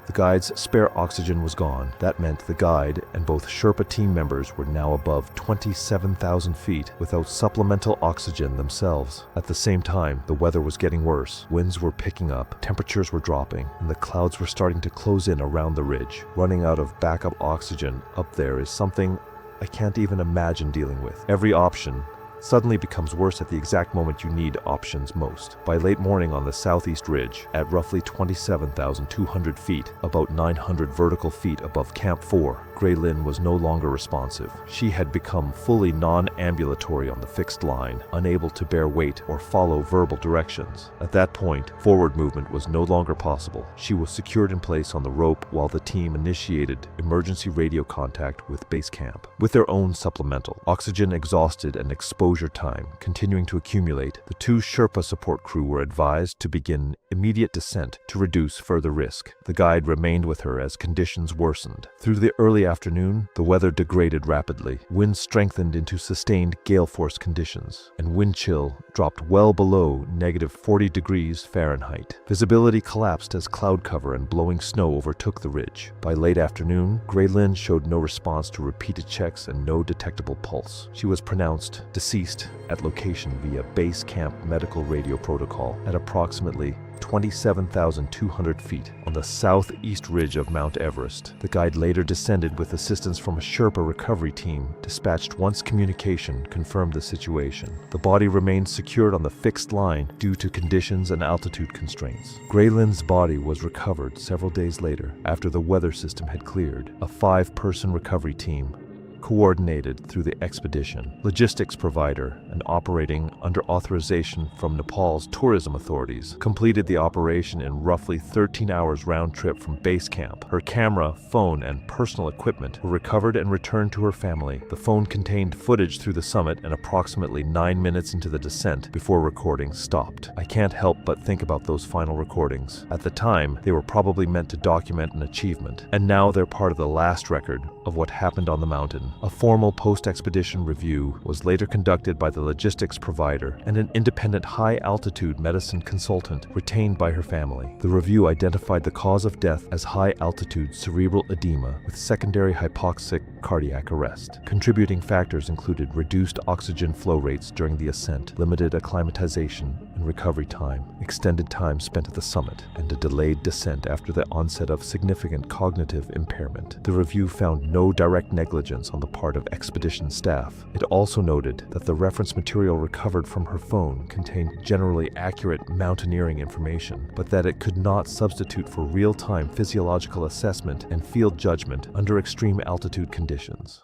the guide's spare oxygen was gone. That meant the guide and both Sherpa team members were now above 27,000 feet without supplemental oxygen themselves. At the same time, the weather was getting worse. Winds were picking up, temperatures were dropping, and the clouds were starting to close in around the ridge. Running out of backup oxygen up there is something I can't even imagine dealing with. Every option suddenly becomes worse at the exact moment you need options most. By late morning on the southeast ridge, at roughly 27,200 feet, about 900 vertical feet above Camp 4, Gray Lynn was no longer responsive. She had become fully non-ambulatory on the fixed line, unable to bear weight or follow verbal directions. At that point, forward movement was no longer possible. She was secured in place on the rope while the team initiated emergency radio contact with base camp. With their own supplemental, oxygen exhausted and exposure time continuing to accumulate, the 2 Sherpa support crew were advised to begin immediate descent to reduce further risk. The guide remained with her as conditions worsened. Through the early afternoon, the weather degraded rapidly. Winds strengthened into sustained gale force conditions, and wind chill dropped well below -40 degrees Fahrenheit. Visibility collapsed as cloud cover and blowing snow overtook the ridge. By late afternoon, Gray Lynn showed no response to repeated checks and no detectable pulse. She was pronounced deceased at location via base camp medical radio protocol at approximately 27,200 feet on the southeast ridge of Mount Everest. The guide later descended with assistance from a Sherpa recovery team dispatched once communication confirmed the situation. The body remained secured on the fixed line due to conditions and altitude constraints. Gray Lynn's body was recovered several days later after the weather system had cleared. A 5-person recovery team coordinated through the expedition. Logistics provider and operating under authorization from Nepal's tourism authorities completed the operation in roughly 13 hours round trip from base camp. Her camera, phone, and personal equipment were recovered and returned to her family. The phone contained footage through the summit and approximately 9 minutes into the descent before recording stopped. I can't help but think about those final recordings. At the time, they were probably meant to document an achievement, and now they're part of the last record of what happened on the mountain. A formal post-expedition review was later conducted by the logistics provider and an independent high-altitude medicine consultant retained by her family. The review identified the cause of death as high-altitude cerebral edema with secondary hypoxic cardiac arrest. Contributing factors included reduced oxygen flow rates during the ascent, limited acclimatization, in recovery time, extended time spent at the summit, and a delayed descent after the onset of significant cognitive impairment. The review found no direct negligence on the part of expedition staff. It also noted that the reference material recovered from her phone contained generally accurate mountaineering information, but that it could not substitute for real-time physiological assessment and field judgment under extreme altitude conditions.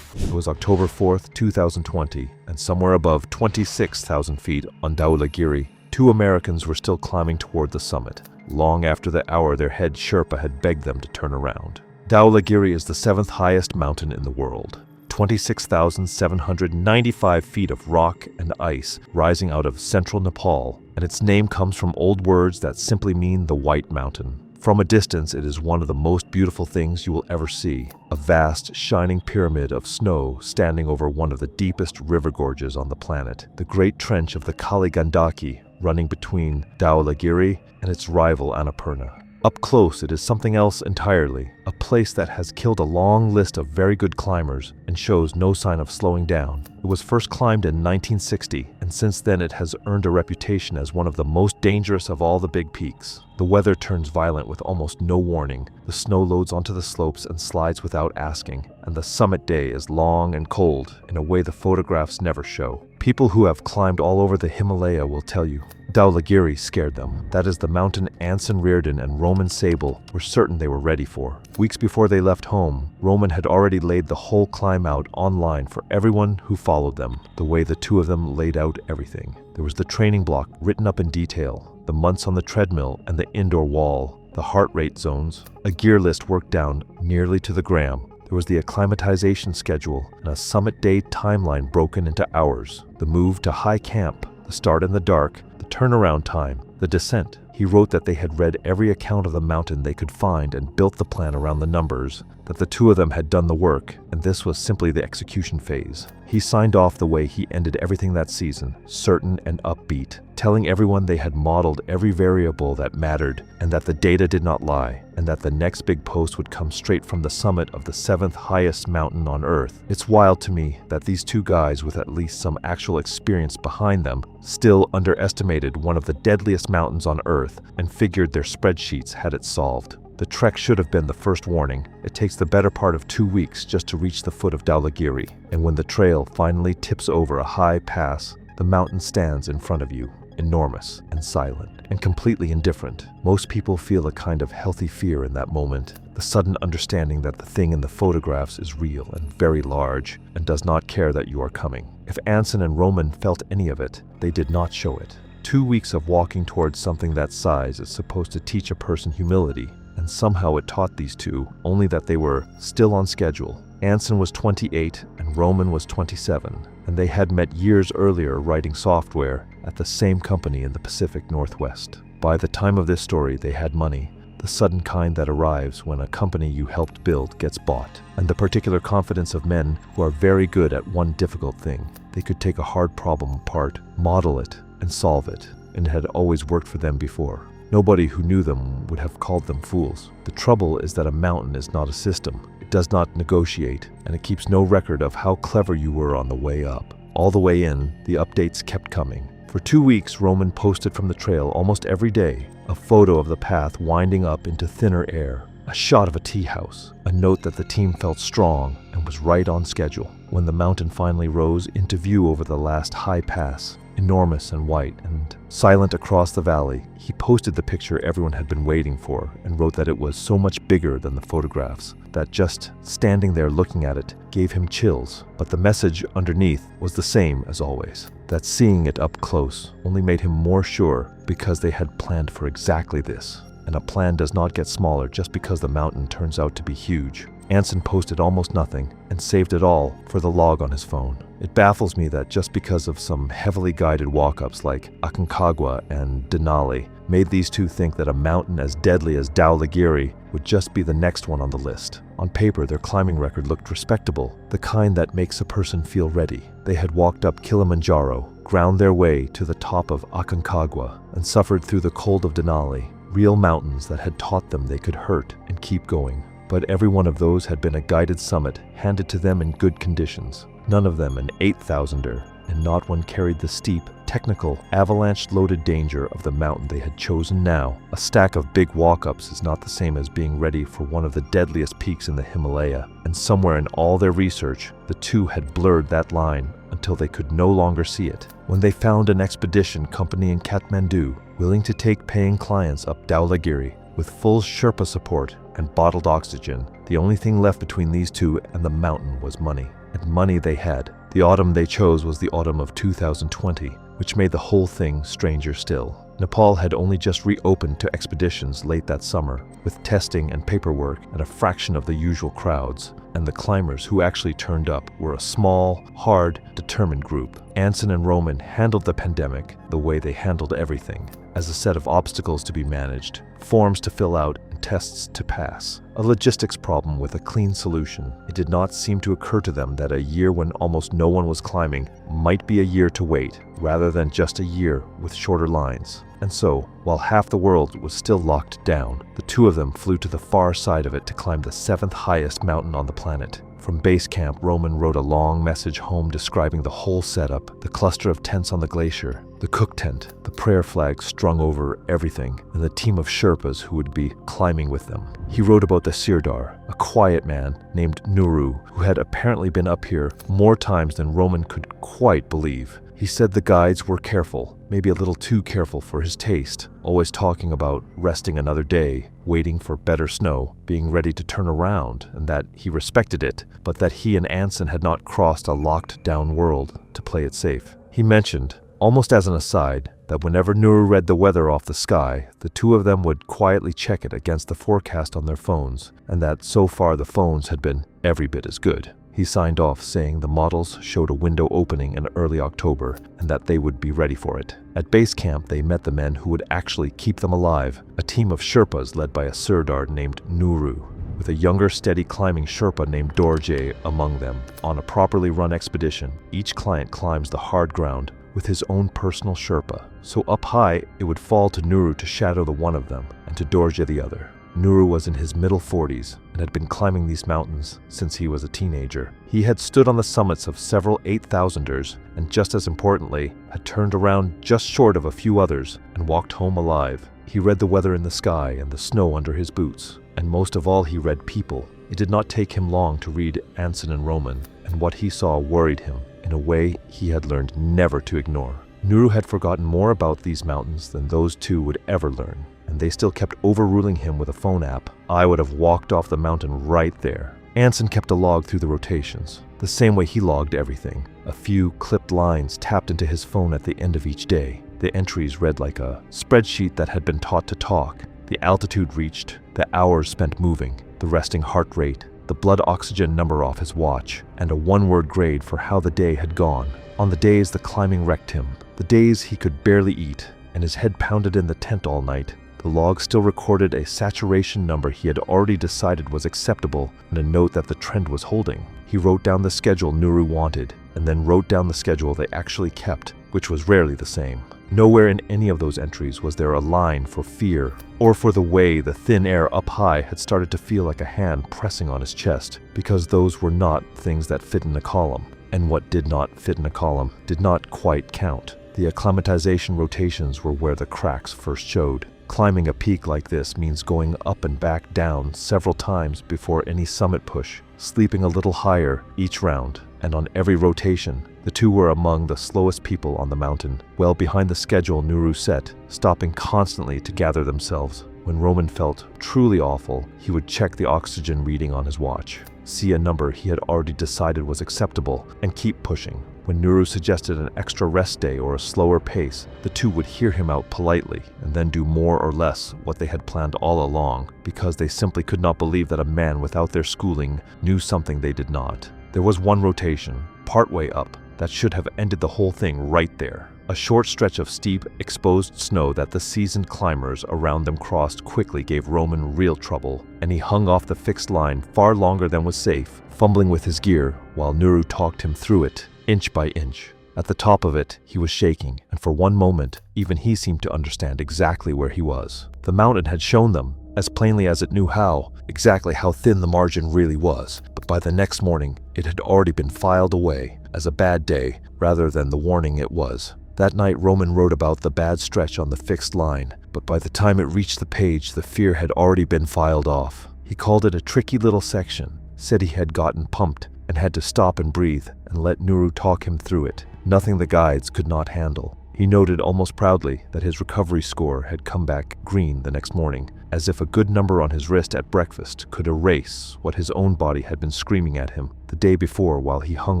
It was October 4th, 2020, and somewhere above 26,000 feet on Dhaulagiri, two Americans were still climbing toward the summit, long after the hour their head Sherpa had begged them to turn around. Dhaulagiri is the seventh highest mountain in the world. 26,795 feet of rock and ice rising out of central Nepal, and its name comes from old words that simply mean the White Mountain. From a distance, it is one of the most beautiful things you will ever see, a vast, shining pyramid of snow standing over one of the deepest river gorges on the planet, the Great Trench of the Kali Gandaki running between Dhaulagiri and its rival Annapurna. Up close, it is something else entirely, a place that has killed a long list of very good climbers and shows no sign of slowing down. It was first climbed in 1960, and since then it has earned a reputation as one of the most dangerous of all the big peaks. The weather turns violent with almost no warning. The snow loads onto the slopes and slides without asking, and the summit day is long and cold in a way the photographs never show. People who have climbed all over the Himalaya will tell you Dhaulagiri scared them. That is the mountain Anson Reardon and Roman Sable were certain they were ready for. Weeks before they left home, Roman had already laid the whole climb out online for everyone who followed them, the way the two of them laid out everything. There was the training block written up in detail, the months on the treadmill and the indoor wall, the heart rate zones, a gear list worked down nearly to the gram. There was the acclimatization schedule and a summit day timeline broken into hours, the move to high camp, the start in the dark, the turnaround time, the descent. He wrote that they had read every account of the mountain they could find and built the plan around the numbers, that the two of them had done the work, and this was simply the execution phase. He signed off the way he ended everything that season, certain and upbeat, telling everyone they had modeled every variable that mattered, and that the data did not lie, and that the next big post would come straight from the summit of the seventh highest mountain on Earth. It's wild to me that these two guys with at least some actual experience behind them still underestimated one of the deadliest mountains on Earth and figured their spreadsheets had it solved. The trek should have been the first warning. It takes the better part of 2 weeks just to reach the foot of Dhaulagiri, and when the trail finally tips over a high pass, the mountain stands in front of you, enormous and silent and completely indifferent. Most people feel a kind of healthy fear in that moment, the sudden understanding that the thing in the photographs is real and very large and does not care that you are coming. If Anson and Roman felt any of it, they did not show it. 2 weeks of walking towards something that size is supposed to teach a person humility, and somehow it taught these two, only that they were still on schedule. Anson was 28 and Roman was 27, and they had met years earlier writing software at the same company in the Pacific Northwest. By the time of this story, they had money, the sudden kind that arrives when a company you helped build gets bought, and the particular confidence of men who are very good at one difficult thing. They could take a hard problem apart, model it, and solve it, and it had always worked for them before. Nobody who knew them would have called them fools. The trouble is that a mountain is not a system. It does not negotiate, and it keeps no record of how clever you were on the way up. All the way in, the updates kept coming. For 2 weeks, Roman posted from the trail almost every day, a photo of the path winding up into thinner air, a shot of a tea house, a note that the team felt strong and was right on schedule. When the mountain finally rose into view over the last high pass, enormous and white and silent across the valley, he posted the picture everyone had been waiting for and wrote that it was so much bigger than the photographs, that just standing there looking at it gave him chills. But the message underneath was the same as always, that seeing it up close only made him more sure because they had planned for exactly this. And a plan does not get smaller just because the mountain turns out to be huge. Anson posted almost nothing and saved it all for the log on his phone. It baffles me that just because of some heavily guided walk-ups like Aconcagua and Denali made these two think that a mountain as deadly as Dhaulagiri would just be the next one on the list. On paper, their climbing record looked respectable, the kind that makes a person feel ready. They had walked up Kilimanjaro, ground their way to the top of Aconcagua, and suffered through the cold of Denali, real mountains that had taught them they could hurt and keep going. But every one of those had been a guided summit handed to them in good conditions. None of them an 8,000er, and not one carried the steep, technical, avalanche-loaded danger of the mountain they had chosen now. A stack of big walk-ups is not the same as being ready for one of the deadliest peaks in the Himalaya, and somewhere in all their research, the two had blurred that line until they could no longer see it. When they found an expedition company in Kathmandu willing to take paying clients up Dhaulagiri with full Sherpa support and bottled oxygen, the only thing left between these two and the mountain was money. And money they had. The autumn they chose was the autumn of 2020, which made the whole thing stranger still. Nepal had only just reopened to expeditions late that summer, with testing and paperwork and a fraction of the usual crowds, and the climbers who actually turned up were a small, hard, determined group. Anson and Roman handled the pandemic the way they handled everything, as a set of obstacles to be managed, forms to fill out, and tests to pass. A logistics problem with a clean solution. It did not seem to occur to them that a year when almost no one was climbing might be a year to wait, rather than just a year with shorter lines. And so, while half the world was still locked down, the two of them flew to the far side of it to climb the 7th highest mountain on the planet. From base camp, Roman wrote a long message home describing the whole setup, the cluster of tents on the glacier, the cook tent, the prayer flag strung over everything, and the team of Sherpas who would be climbing with them. He wrote about the Sirdar, a quiet man named Nuru, who had apparently been up here more times than Roman could quite believe. He said the guides were careful, maybe a little too careful for his taste, always talking about resting another day, waiting for better snow, being ready to turn around, and that he respected it, but that he and Anson had not crossed a locked-down world to play it safe. He mentioned, almost as an aside, that whenever Nuru read the weather off the sky, the two of them would quietly check it against the forecast on their phones, and that so far the phones had been every bit as good. He signed off saying the models showed a window opening in early October and that they would be ready for it. At base camp, they met the men who would actually keep them alive, a team of Sherpas led by a Sirdar named Nuru, with a younger steady climbing Sherpa named Dorje among them. On a properly run expedition, each client climbs the hard ground with his own personal Sherpa, so up high it would fall to Nuru to shadow the one of them and to Dorje the other. Nuru was in his middle 40s and had been climbing these mountains since he was a teenager. He had stood on the summits of several 8,000ers and, just as importantly, had turned around just short of a few others and walked home alive. He read the weather in the sky and the snow under his boots, and most of all he read people. It did not take him long to read Anson and Roman, and what he saw worried him in a way he had learned never to ignore. Nuru had forgotten more about these mountains than those two would ever learn, and they still kept overruling him with a phone app. I would have walked off the mountain right there. Anson kept a log through the rotations, the same way he logged everything. A few clipped lines tapped into his phone at the end of each day. The entries read like a spreadsheet that had been taught to talk. The altitude reached, the hours spent moving, the resting heart rate, the blood oxygen number off his watch, and a one-word grade for how the day had gone. On the days the climbing wrecked him, the days he could barely eat, and his head pounded in the tent all night, the log still recorded a saturation number he had already decided was acceptable and a note that the trend was holding. He wrote down the schedule Nuru wanted, and then wrote down the schedule they actually kept, which was rarely the same. Nowhere in any of those entries was there a line for fear, or for the way the thin air up high had started to feel like a hand pressing on his chest, because those were not things that fit in a column, and what did not fit in a column did not quite count. The acclimatization rotations were where the cracks first showed. Climbing a peak like this means going up and back down several times before any summit push, sleeping a little higher each round, and on every rotation, the two were among the slowest people on the mountain, well behind the schedule Nuru set, stopping constantly to gather themselves. When Roman felt truly awful, he would check the oxygen reading on his watch, see a number he had already decided was acceptable, and keep pushing. When Nuru suggested an extra rest day or a slower pace, the two would hear him out politely and then do more or less what they had planned all along, because they simply could not believe that a man without their schooling knew something they did not. There was one rotation, partway up, that should have ended the whole thing right there. A short stretch of steep, exposed snow that the seasoned climbers around them crossed quickly gave Roman real trouble, and he hung off the fixed line far longer than was safe, fumbling with his gear while Nuru talked him through it, inch by inch. At the top of it, he was shaking, and for one moment, even he seemed to understand exactly where he was. The mountain had shown them, as plainly as it knew how, exactly how thin the margin really was, but by the next morning, it had already been filed away, as a bad day rather than the warning it was. That night, Roman wrote about the bad stretch on the fixed line, but by the time it reached the page, the fear had already been filed off. He called it a tricky little section, said he had gotten pumped and had to stop and breathe and let Nuru talk him through it, nothing the guides could not handle. He noted almost proudly that his recovery score had come back green the next morning, as if a good number on his wrist at breakfast could erase what his own body had been screaming at him the day before while he hung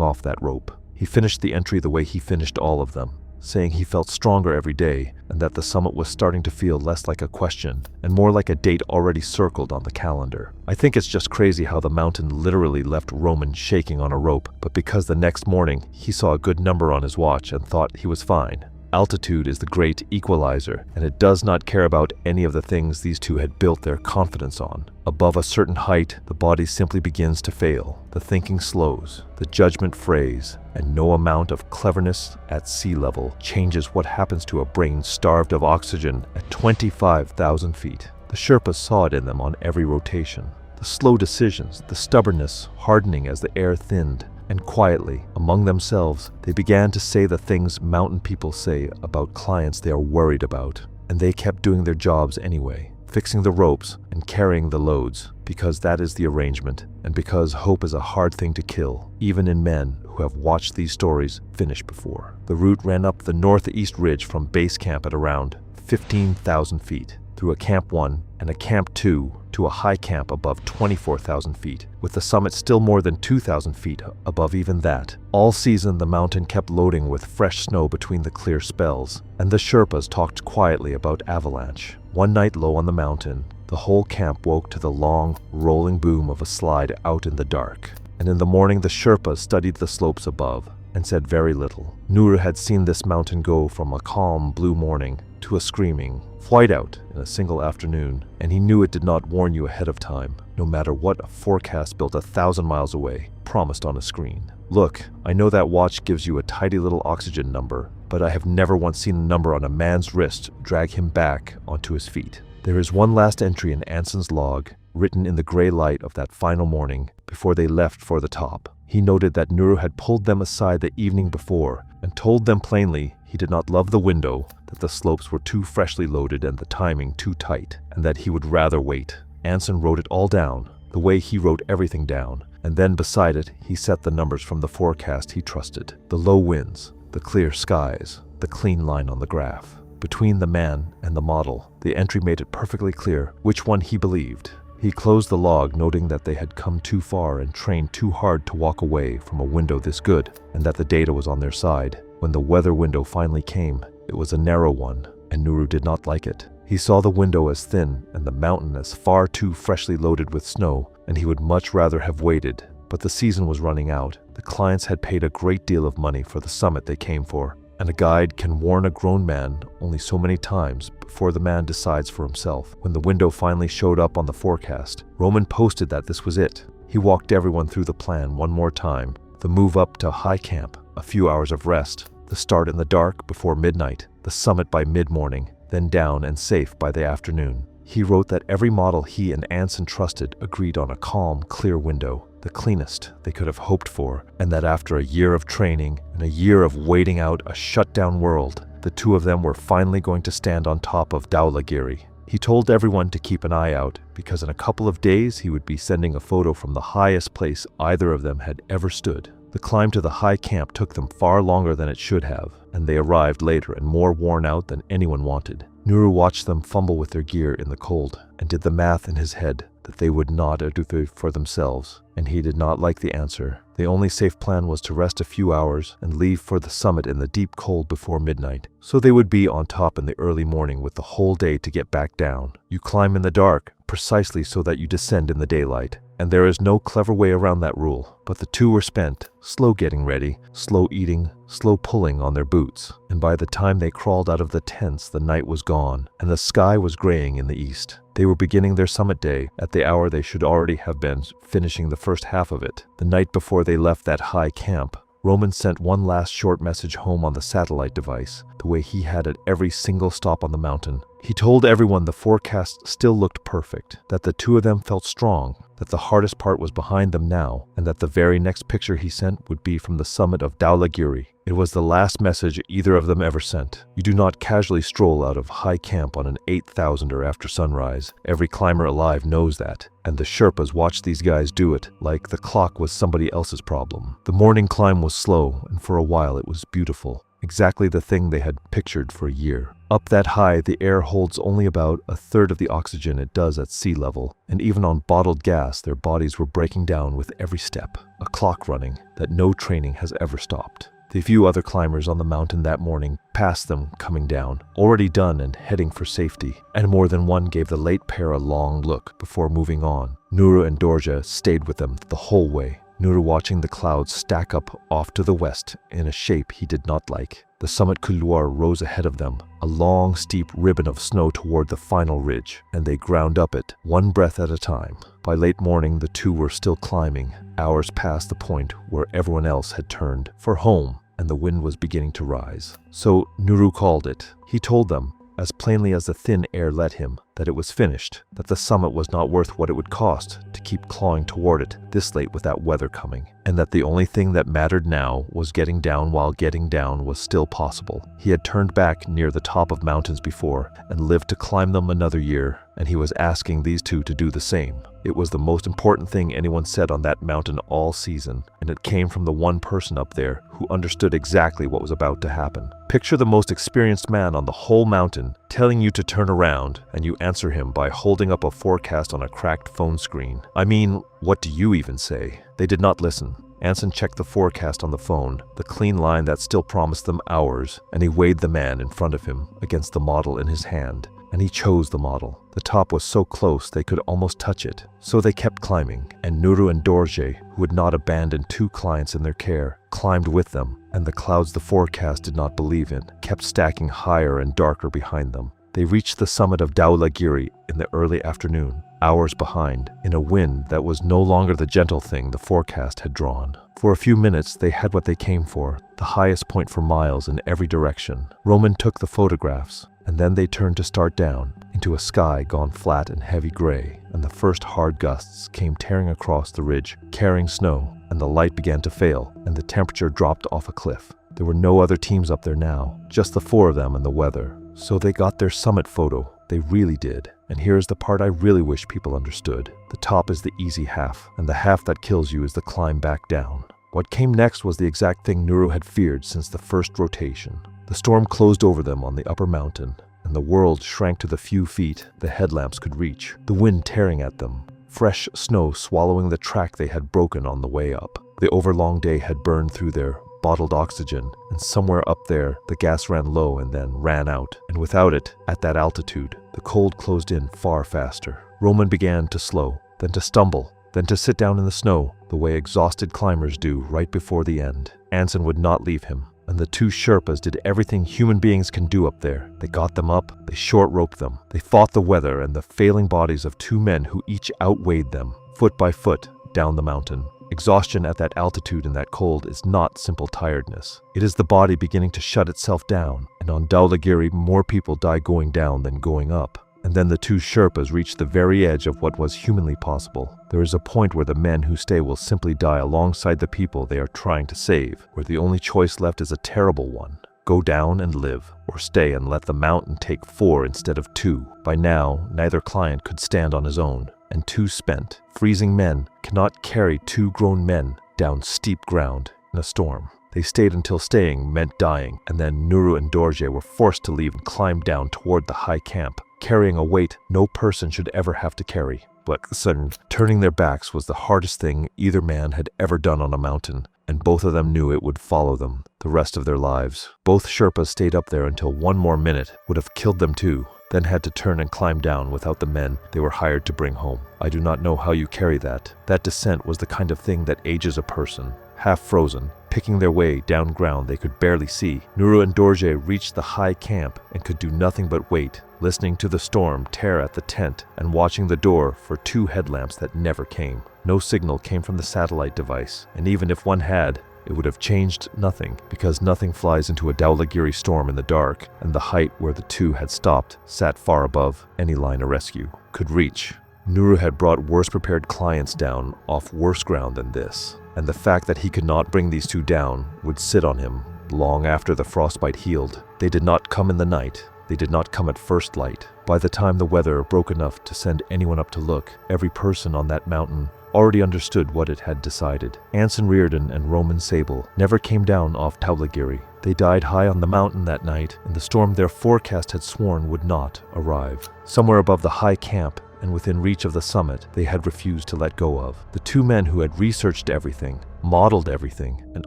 off that rope. He finished the entry the way he finished all of them, saying he felt stronger every day and that the summit was starting to feel less like a question and more like a date already circled on the calendar. I think it's just crazy how the mountain literally left Roman shaking on a rope, but because the next morning he saw a good number on his watch and thought he was fine. Altitude is the great equalizer, and it does not care about any of the things these two had built their confidence on. Above a certain height, the body simply begins to fail, the thinking slows, the judgment frays, and no amount of cleverness at sea level changes what happens to a brain starved of oxygen at 25,000 feet. The Sherpas saw it in them on every rotation. The slow decisions, the stubbornness hardening as the air thinned, and quietly, among themselves, they began to say the things mountain people say about clients they are worried about. And they kept doing their jobs anyway, fixing the ropes and carrying the loads, because that is the arrangement, and because hope is a hard thing to kill, even in men who have watched these stories finish before. The route ran up the northeast ridge from base camp at around 15,000 feet, through a Camp 1 and a Camp 2 to a high camp above 24,000 feet, with the summit still more than 2,000 feet above even that. All season, the mountain kept loading with fresh snow between the clear spells, and the Sherpas talked quietly about avalanche. One night low on the mountain, the whole camp woke to the long, rolling boom of a slide out in the dark. And in the morning, the Sherpas studied the slopes above and said very little. Nuru had seen this mountain go from a calm blue morning to a screaming whiteout in a single afternoon, and he knew it did not warn you ahead of time, no matter what a forecast built 1,000 miles away promised on a screen. Look, I know that watch gives you a tidy little oxygen number, but I have never once seen the number on a man's wrist drag him back onto his feet. There is one last entry in Anson's log, written in the gray light of that final morning before they left for the top. He noted that Nuru had pulled them aside the evening before and told them plainly he did not love the window, that the slopes were too freshly loaded and the timing too tight, and that he would rather wait. Anson wrote it all down, the way he wrote everything down, and then beside it he set the numbers from the forecast he trusted. The low winds, the clear skies, the clean line on the graph. Between the man and the model, the entry made it perfectly clear which one he believed. He closed the log, noting that they had come too far and trained too hard to walk away from a window this good, and that the data was on their side. When the weather window finally came, it was a narrow one, and Nuru did not like it. He saw the window as thin and the mountain as far too freshly loaded with snow, and he would much rather have waited. But the season was running out. The clients had paid a great deal of money for the summit they came for, and a guide can warn a grown man only so many times before the man decides for himself. When the window finally showed up on the forecast, Roman posted that this was it. He walked everyone through the plan one more time. The move up to high camp, a few hours of rest, the start in the dark before midnight, the summit by mid-morning, then down and safe by the afternoon. He wrote that every model he and Anson trusted agreed on a calm, clear window, the cleanest they could have hoped for, and that after a year of training and a year of waiting out a shut-down world, the two of them were finally going to stand on top of Dhaulagiri. He told everyone to keep an eye out, because in a couple of days he would be sending a photo from the highest place either of them had ever stood. The climb to the high camp took them far longer than it should have, and they arrived later and more worn out than anyone wanted. Nuru watched them fumble with their gear in the cold, and did the math in his head that they would not do it for themselves, and he did not like the answer. The only safe plan was to rest a few hours and leave for the summit in the deep cold before midnight, so they would be on top in the early morning with the whole day to get back down. You climb in the dark, precisely so that you descend in the daylight, and there is no clever way around that rule. But the two were spent, slow getting ready, slow eating, slow pulling on their boots, and by the time they crawled out of the tents the night was gone, and the sky was graying in the east. They were beginning their summit day at the hour they should already have been finishing the first half of it. The night before they left that high camp, Roman sent one last short message home on the satellite device, the way he had at every single stop on the mountain. He told everyone the forecast still looked perfect, that the two of them felt strong, that the hardest part was behind them now, and that the very next picture he sent would be from the summit of Dhaulagiri. It was the last message either of them ever sent. You do not casually stroll out of high camp on an 8,000er after sunrise. Every climber alive knows that, and the Sherpas watched these guys do it like the clock was somebody else's problem. The morning climb was slow, and for a while it was beautiful. Exactly the thing they had pictured for a year. Up that high, the air holds only about a third of the oxygen it does at sea level, and even on bottled gas, their bodies were breaking down with every step, a clock running that no training has ever stopped. The few other climbers on the mountain that morning passed them coming down, already done and heading for safety, and more than one gave the late pair a long look before moving on. Nuru and Dorje stayed with them the whole way, Nuru watching the clouds stack up off to the west in a shape he did not like. The summit couloir rose ahead of them, a long, steep ribbon of snow toward the final ridge, and they ground up it, one breath at a time. By late morning, the two were still climbing, hours past the point where everyone else had turned for home, and the wind was beginning to rise. So Nuru called it. He told them, as plainly as the thin air let him, that it was finished, that the summit was not worth what it would cost to keep clawing toward it this late with that weather coming, and that the only thing that mattered now was getting down while getting down was still possible. He had turned back near the top of mountains before and lived to climb them another year, and he was asking these two to do the same. It was the most important thing anyone said on that mountain all season, and it came from the one person up there who understood exactly what was about to happen. Picture the most experienced man on the whole mountain telling you to turn around, and you answer him by holding up a forecast on a cracked phone screen. I mean, what do you even say? They did not listen. Anson checked the forecast on the phone, the clean line that still promised them hours, and he weighed the man in front of him against the model in his hand. And he chose the model. The top was so close they could almost touch it. So they kept climbing, and Nuru and Dorje, who had not abandoned two clients in their care, climbed with them, and the clouds the forecast did not believe in kept stacking higher and darker behind them. They reached the summit of Dhaulagiri in the early afternoon, hours behind, in a wind that was no longer the gentle thing the forecast had drawn. For a few minutes they had what they came for, the highest point for miles in every direction. Roman took the photographs, and then they turned to start down, into a sky gone flat and heavy gray, and the first hard gusts came tearing across the ridge, carrying snow, and the light began to fail, and the temperature dropped off a cliff. There were no other teams up there now, just the four of them and the weather. So they got their summit photo. They really did. And here's the part I really wish people understood. The top is the easy half, and the half that kills you is the climb back down. What came next was the exact thing Nuru had feared since the first rotation. The storm closed over them on the upper mountain, and the world shrank to the few feet the headlamps could reach, the wind tearing at them, fresh snow swallowing the track they had broken on the way up. The overlong day had burned through their bottled oxygen, and somewhere up there the gas ran low and then ran out, and without it, at that altitude, the cold closed in far faster. Roman began to slow, then to stumble, then to sit down in the snow, the way exhausted climbers do right before the end. Anson would not leave him, and the two Sherpas did everything human beings can do up there. They got them up, they short-roped them, they fought the weather and the failing bodies of two men who each outweighed them, foot by foot, down the mountain. Exhaustion at that altitude in that cold is not simple tiredness. It is the body beginning to shut itself down, and on Dhaulagiri more people die going down than going up. And then the two Sherpas reach the very edge of what was humanly possible. There is a point where the men who stay will simply die alongside the people they are trying to save, where the only choice left is a terrible one. Go down and live, or stay and let the mountain take 4 instead of 2. By now, neither client could stand on his own, and 2 spent, freezing men cannot carry 2 grown men down steep ground in a storm. They stayed until staying meant dying, and then Nuru and Dorje were forced to leave and climb down toward the high camp, carrying a weight no person should ever have to carry. But suddenly, turning their backs was the hardest thing either man had ever done on a mountain, and both of them knew it would follow them the rest of their lives. Both Sherpas stayed up there until one more minute would have killed them too, then had to turn and climb down without the men they were hired to bring home. I do not know how you carry that. That descent was the kind of thing that ages a person. Half frozen, picking their way down ground they could barely see, Nuru and Dorje reached the high camp and could do nothing but wait, listening to the storm tear at the tent and watching the door for 2 headlamps that never came. No signal came from the satellite device, and even if one had, it would have changed nothing, because nothing flies into a Dhaulagiri storm in the dark, and the height where the two had stopped sat far above any line a rescue could reach. Nuru had brought worse prepared clients down off worse ground than this, and the fact that he could not bring these two down would sit on him long after the frostbite healed. They did not come in the night. They did not come at first light. By the time the weather broke enough to send anyone up to look, every person on that mountain already understood what it had decided. Anson Reardon and Roman Sable never came down off Dhaulagiri. They died high on the mountain that night in the storm their forecast had sworn would not arrive. Somewhere above the high camp and within reach of the summit they had refused to let go of. The two men who had researched everything, modeled everything, and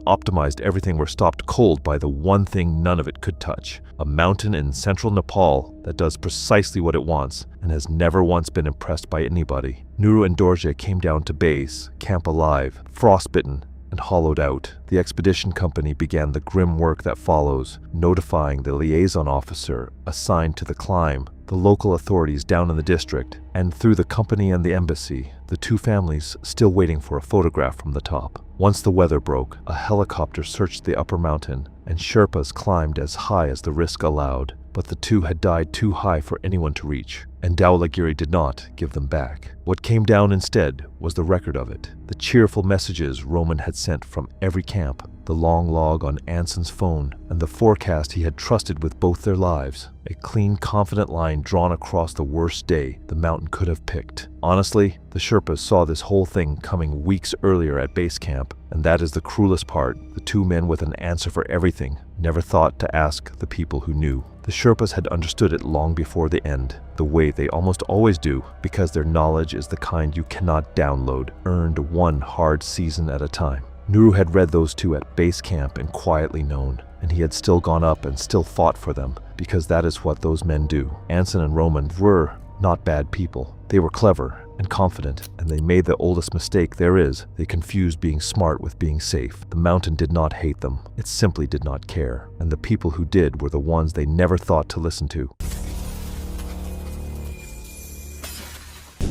optimized everything were stopped cold by the one thing none of it could touch: a mountain in central Nepal that does precisely what it wants and has never once been impressed by anybody. Nuru and Dorje came down to base, camp alive, frostbitten, and hollowed out. The expedition company began the grim work that follows, notifying the liaison officer assigned to the climb, the local authorities down in the district, and through the company and the embassy, the two families still waiting for a photograph from the top. Once the weather broke, a helicopter searched the upper mountain, and Sherpas climbed as high as the risk allowed, but the two had died too high for anyone to reach, and Dhaulagiri did not give them back. What came down instead was the record of it, the cheerful messages Roman had sent from every camp, the long log on Anson's phone, and the forecast he had trusted with both their lives. A clean, confident line drawn across the worst day the mountain could have picked. Honestly, the Sherpas saw this whole thing coming weeks earlier at base camp, and that is the cruelest part. The two men with an answer for everything never thought to ask the people who knew. The Sherpas had understood it long before the end, the way they almost always do, because their knowledge is the kind you cannot download, earned one hard season at a time. Nuru had read those two at base camp and quietly known, and he had still gone up and still fought for them, because that is what those men do. Anson and Roman were not bad people. They were clever and confident, and they made the oldest mistake there is. They confused being smart with being safe. The mountain did not hate them. It simply did not care, and the people who did were the ones they never thought to listen to.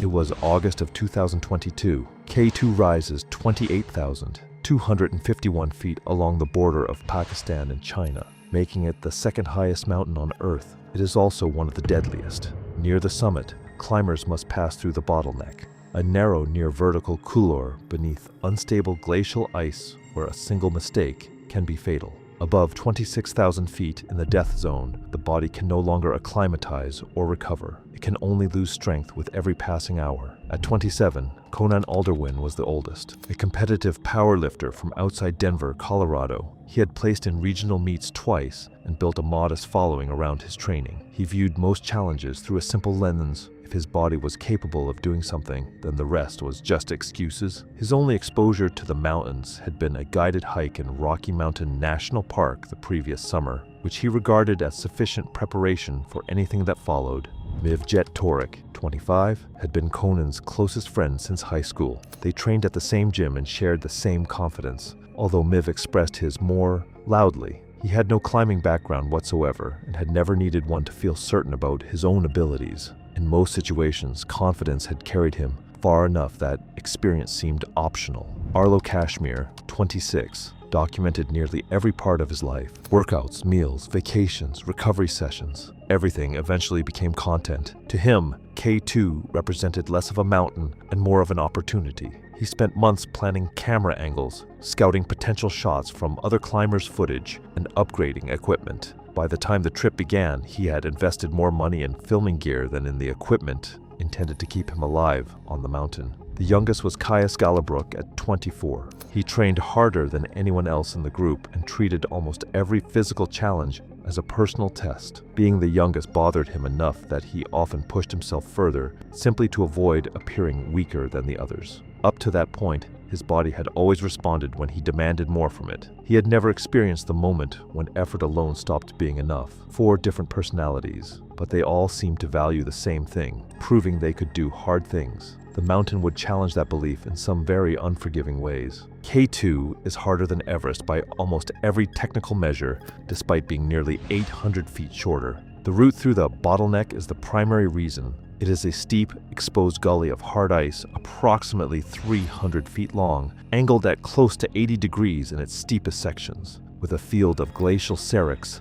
It was August of 2022. K2 rises 28,251 feet along the border of Pakistan and China, making it the second highest mountain on Earth. It is also one of the deadliest. Near the summit, climbers must pass through the bottleneck, a narrow near-vertical couloir beneath unstable glacial ice where a single mistake can be fatal. Above 26,000 feet in the death zone, the body can no longer acclimatize or recover. It can only lose strength with every passing hour. At 27, Conan Alderwin was the oldest, a competitive powerlifter from outside Denver, Colorado. He had placed in regional meets twice and built a modest following around his training. He viewed most challenges through a simple lens. If his body was capable of doing something, then the rest was just excuses. His only exposure to the mountains had been a guided hike in Rocky Mountain National Park the previous summer, which he regarded as sufficient preparation for anything that followed. Mivjet Torik, 25, had been Conan's closest friend since high school. They trained at the same gym and shared the same confidence, although Miv expressed his more loudly. He had no climbing background whatsoever and had never needed one to feel certain about his own abilities. In most situations, confidence had carried him far enough that experience seemed optional. Arlo Kashmir, 26, documented nearly every part of his life. Workouts, meals, vacations, recovery sessions. Everything eventually became content. To him, K2 represented less of a mountain and more of an opportunity. He spent months planning camera angles, scouting potential shots from other climbers' footage, and upgrading equipment. By the time the trip began, he had invested more money in filming gear than in the equipment intended to keep him alive on the mountain. The youngest was Caius Gallabrook at 24. He trained harder than anyone else in the group and treated almost every physical challenge as a personal test. Being the youngest bothered him enough that he often pushed himself further, simply to avoid appearing weaker than the others. Up to that point, his body had always responded when he demanded more from it. He had never experienced the moment when effort alone stopped being enough. 4 different personalities, but they all seemed to value the same thing, proving they could do hard things. The mountain would challenge that belief in some very unforgiving ways. K2 is harder than Everest by almost every technical measure, despite being nearly 800 feet shorter. The route through the bottleneck is the primary reason It is a steep, exposed gully of hard ice approximately 300 feet long, angled at close to 80 degrees in its steepest sections, with a field of glacial seracs,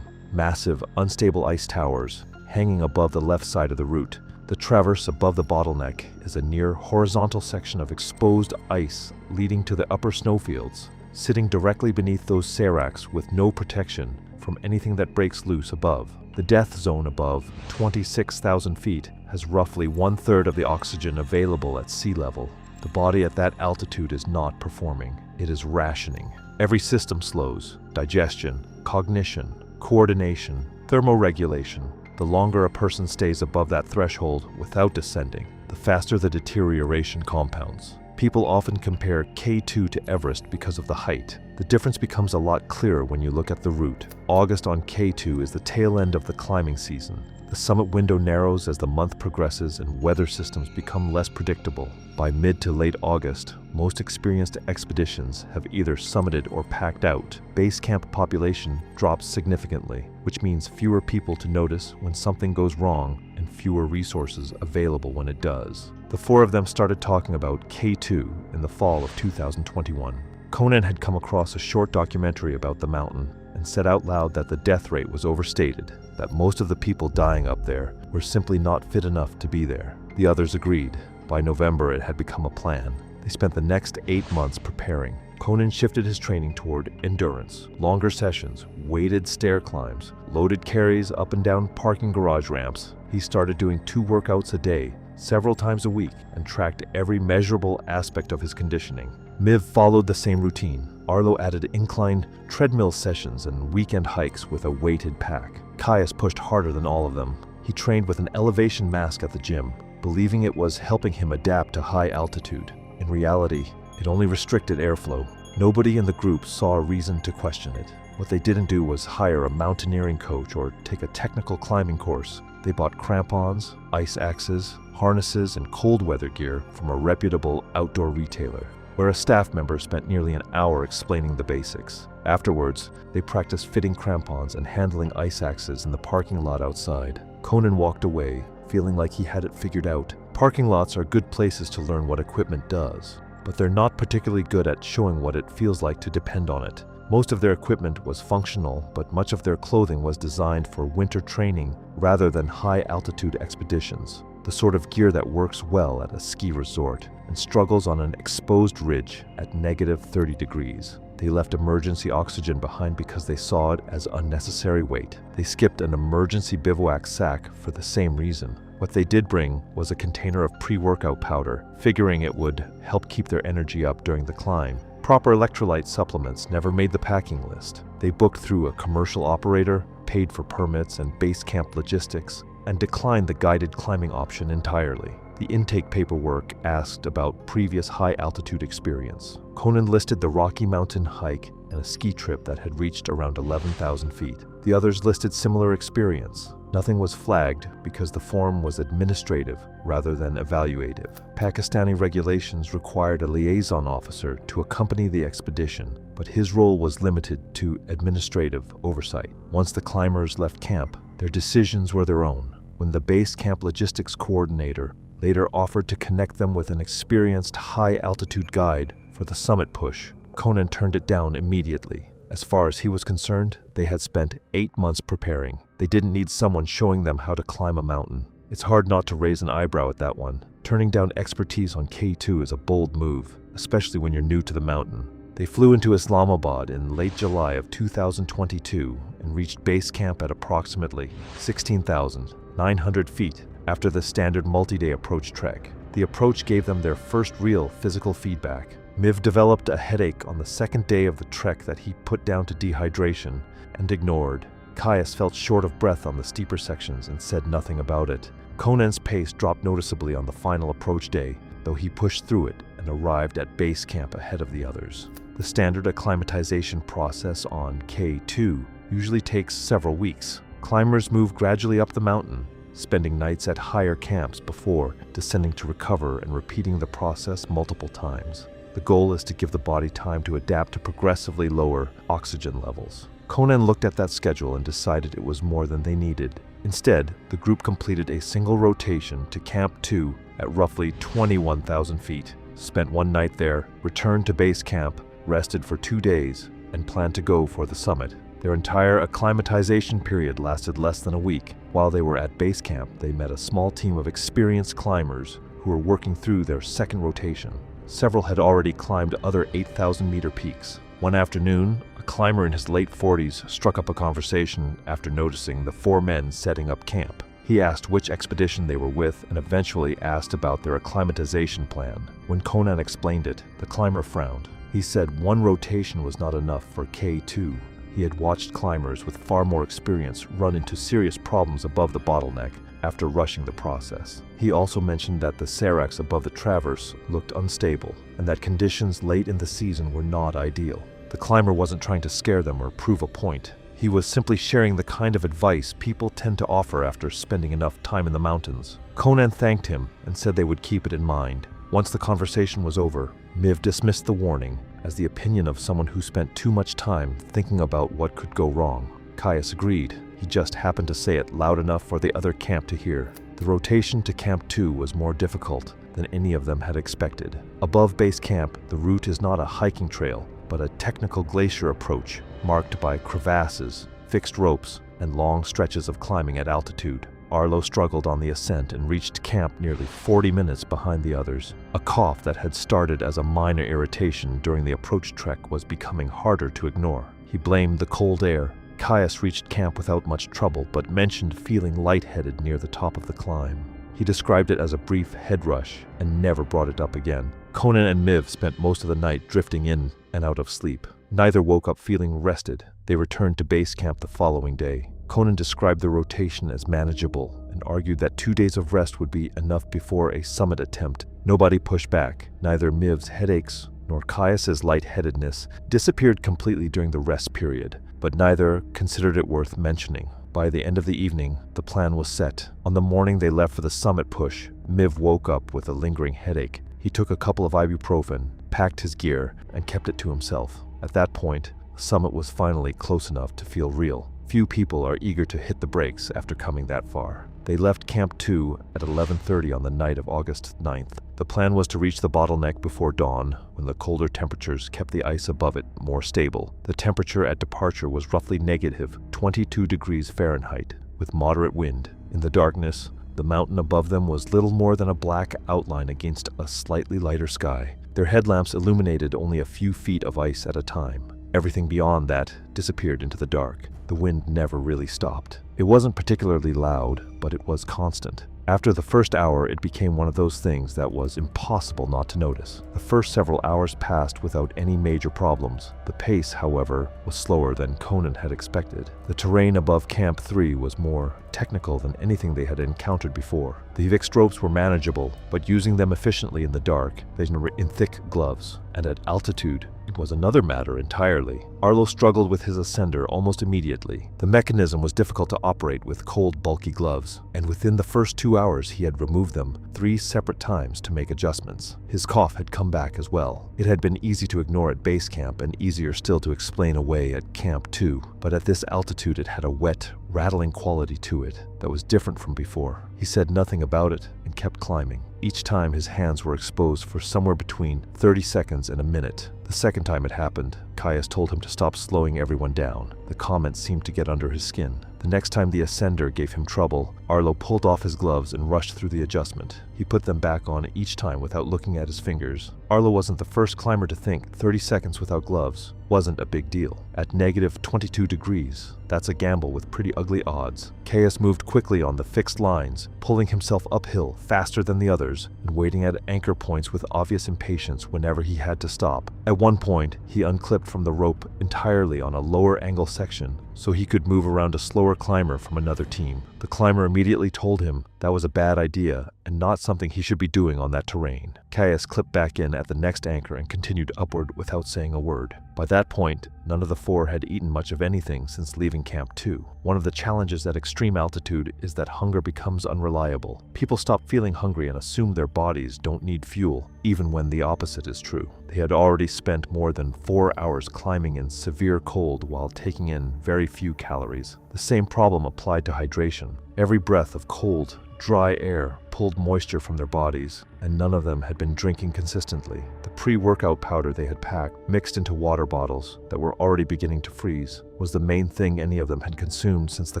massive, unstable ice towers, hanging above the left side of the route. The traverse above the bottleneck is a near horizontal section of exposed ice leading to the upper snowfields, sitting directly beneath those seracs with no protection from anything that breaks loose above. The death zone above 26,000 feet has roughly 1/3 of the oxygen available at sea level. The body at that altitude is not performing. It is rationing. Every system slows: digestion, cognition, coordination, thermoregulation. The longer a person stays above that threshold without descending, the faster the deterioration compounds. People often compare K2 to Everest because of the height. The difference becomes a lot clearer when you look at the route. August on K2 is the tail end of the climbing season. The summit window narrows as the month progresses and weather systems become less predictable. By mid to late August, most experienced expeditions have either summited or packed out. Base camp population drops significantly, which means fewer people to notice when something goes wrong and fewer resources available when it does. The four of them started talking about K2 in the fall of 2021. Conan had come across a short documentary about the mountain and said out loud that the death rate was overstated, that most of the people dying up there were simply not fit enough to be there. The others agreed. By November, it had become a plan. They spent the next 8 months preparing. Conan shifted his training toward endurance, longer sessions, weighted stair climbs, loaded carries up and down parking garage ramps. He started doing 2 workouts a day, several times a week, and tracked every measurable aspect of his conditioning. Miv followed the same routine. Arlo added incline treadmill sessions and weekend hikes with a weighted pack. Caius pushed harder than all of them. He trained with an elevation mask at the gym, believing it was helping him adapt to high altitude. In reality, it only restricted airflow. Nobody in the group saw a reason to question it. What they didn't do was hire a mountaineering coach or take a technical climbing course. They bought crampons, ice axes, harnesses, and cold weather gear from a reputable outdoor retailer, where a staff member spent nearly an hour explaining the basics. Afterwards, they practiced fitting crampons and handling ice axes in the parking lot outside. Conan walked away, feeling like he had it figured out. Parking lots are good places to learn what equipment does, but they're not particularly good at showing what it feels like to depend on it. Most of their equipment was functional, but much of their clothing was designed for winter training rather than high-altitude expeditions, the sort of gear that works well at a ski resort and struggles on an exposed ridge at -30 degrees. They left emergency oxygen behind because they saw it as unnecessary weight. They skipped an emergency bivouac sack for the same reason. What they did bring was a container of pre-workout powder, figuring it would help keep their energy up during the climb. Proper electrolyte supplements never made the packing list. They booked through a commercial operator, paid for permits and base camp logistics, and declined the guided climbing option entirely. The intake paperwork asked about previous high-altitude experience. Conan listed the Rocky Mountain hike and a ski trip that had reached around 11,000 feet. The others listed similar experience. Nothing was flagged because the form was administrative rather than evaluative. Pakistani regulations required a liaison officer to accompany the expedition, but his role was limited to administrative oversight. Once the climbers left camp, their decisions were their own. When the base camp logistics coordinator later offered to connect them with an experienced high-altitude guide for the summit push, Conan turned it down immediately. As far as he was concerned, they had spent 8 months preparing. They didn't need someone showing them how to climb a mountain. It's hard not to raise an eyebrow at that one. Turning down expertise on K2 is a bold move, especially when you're new to the mountain. They flew into Islamabad in late July of 2022 and reached base camp at approximately 16,900 feet after the standard multi-day approach trek. The approach gave them their first real physical feedback. Miv developed a headache on the second day of the trek that he put down to dehydration and ignored. Caius felt short of breath on the steeper sections and said nothing about it. Conan's pace dropped noticeably on the final approach day, though he pushed through it and arrived at base camp ahead of the others. The standard acclimatization process on K2 usually takes several weeks. Climbers move gradually up the mountain, spending nights at higher camps before descending to recover and repeating the process multiple times. The goal is to give the body time to adapt to progressively lower oxygen levels. Conan looked at that schedule and decided it was more than they needed. Instead, the group completed a single rotation to Camp 2 at roughly 21,000 feet, spent one night there, returned to base camp, rested for 2 days, and planned to go for the summit. Their entire acclimatization period lasted less than a week. While they were at base camp, they met a small team of experienced climbers who were working through their second rotation. Several had already climbed other 8,000-meter peaks. One afternoon, a climber in his late 40s struck up a conversation after noticing the 4 men setting up camp. He asked which expedition they were with and eventually asked about their acclimatization plan. When Conan explained it, the climber frowned. He said one rotation was not enough for K2. He had watched climbers with far more experience run into serious problems above the bottleneck after rushing the process. He also mentioned that the seracs above the traverse looked unstable and that conditions late in the season were not ideal. The climber wasn't trying to scare them or prove a point. He was simply sharing the kind of advice people tend to offer after spending enough time in the mountains. Conan thanked him and said they would keep it in mind. Once the conversation was over, Miv dismissed the warning as the opinion of someone who spent too much time thinking about what could go wrong. Caius agreed. He just happened to say it loud enough for the other camp to hear. The rotation to Camp 2 was more difficult than any of them had expected. Above base camp, the route is not a hiking trail, but a technical glacier approach marked by crevasses, fixed ropes, and long stretches of climbing at altitude. Arlo struggled on the ascent and reached camp nearly 40 minutes behind the others. A cough that had started as a minor irritation during the approach trek was becoming harder to ignore. He blamed the cold air. Caius reached camp without much trouble, but mentioned feeling lightheaded near the top of the climb. He described it as a brief head rush and never brought it up again. Conan and Miv spent most of the night drifting in and out of sleep. Neither woke up feeling rested. They returned to base camp the following day. Conan described the rotation as manageable and argued that 2 days of rest would be enough before a summit attempt. Nobody pushed back. Neither Miv's headaches nor Caius's lightheadedness disappeared completely during the rest period, but neither considered it worth mentioning. By the end of the evening, the plan was set. On the morning they left for the summit push, Miv woke up with a lingering headache. He took a couple of ibuprofen, packed his gear, and kept it to himself. At that point, the summit was finally close enough to feel real. Few people are eager to hit the brakes after coming that far. They left Camp 2 at 11:30 on the night of August 9th. The plan was to reach the bottleneck before dawn, when the colder temperatures kept the ice above it more stable. The temperature at departure was roughly negative 22 degrees Fahrenheit, with moderate wind. In the darkness, the mountain above them was little more than a black outline against a slightly lighter sky. Their headlamps illuminated only a few feet of ice at a time. Everything beyond that disappeared into the dark. The wind never really stopped. It wasn't particularly loud, but it was constant. After the first hour, it became one of those things that was impossible not to notice. The first several hours passed without any major problems. The pace, however, was slower than Conan had expected. The terrain above Camp 3 was more technical than anything they had encountered before. The fixed ropes were manageable, but using them efficiently in the dark, they were in thick gloves. And at altitude, it was another matter entirely. Arlo struggled with his ascender almost immediately. The mechanism was difficult to operate with cold, bulky gloves, and within the first 2 hours he had removed them 3 separate times to make adjustments. His cough had come back as well. It had been easy to ignore at base camp and easier still to explain away at Camp 2, but at this altitude it had a wet, rattling quality to it that was different from before. He said nothing about it and kept climbing. Each time his hands were exposed for somewhere between 30 seconds and a minute. The second time it happened, Caius told him to stop slowing everyone down. The comment seemed to get under his skin. The next time the ascender gave him trouble, Arlo pulled off his gloves and rushed through the adjustment. He put them back on each time without looking at his fingers. Arlo wasn't the first climber to think 30 seconds without gloves wasn't a big deal. At negative 22 degrees, that's a gamble with pretty ugly odds. Caius moved quickly on the fixed lines, pulling himself uphill faster than the others and waiting at anchor points with obvious impatience whenever he had to stop. At one point, he unclipped from the rope entirely on a lower angle section so he could move around a slower climber from another team. The climber immediately told him that was a bad idea and not something he should be doing on that terrain. Caius clipped back in at the next anchor and continued upward without saying a word. By that point, none of the four had eaten much of anything since leaving Camp 2. One of the challenges at extreme altitude is that hunger becomes unreliable. People stop feeling hungry and assume their bodies don't need fuel, even when the opposite is true. They had already spent more than 4 hours climbing in severe cold while taking in very few calories. The same problem applied to hydration. Every breath of cold, dry air pulled moisture from their bodies, and none of them had been drinking consistently. The pre-workout powder they had packed, mixed into water bottles that were already beginning to freeze, was the main thing any of them had consumed since the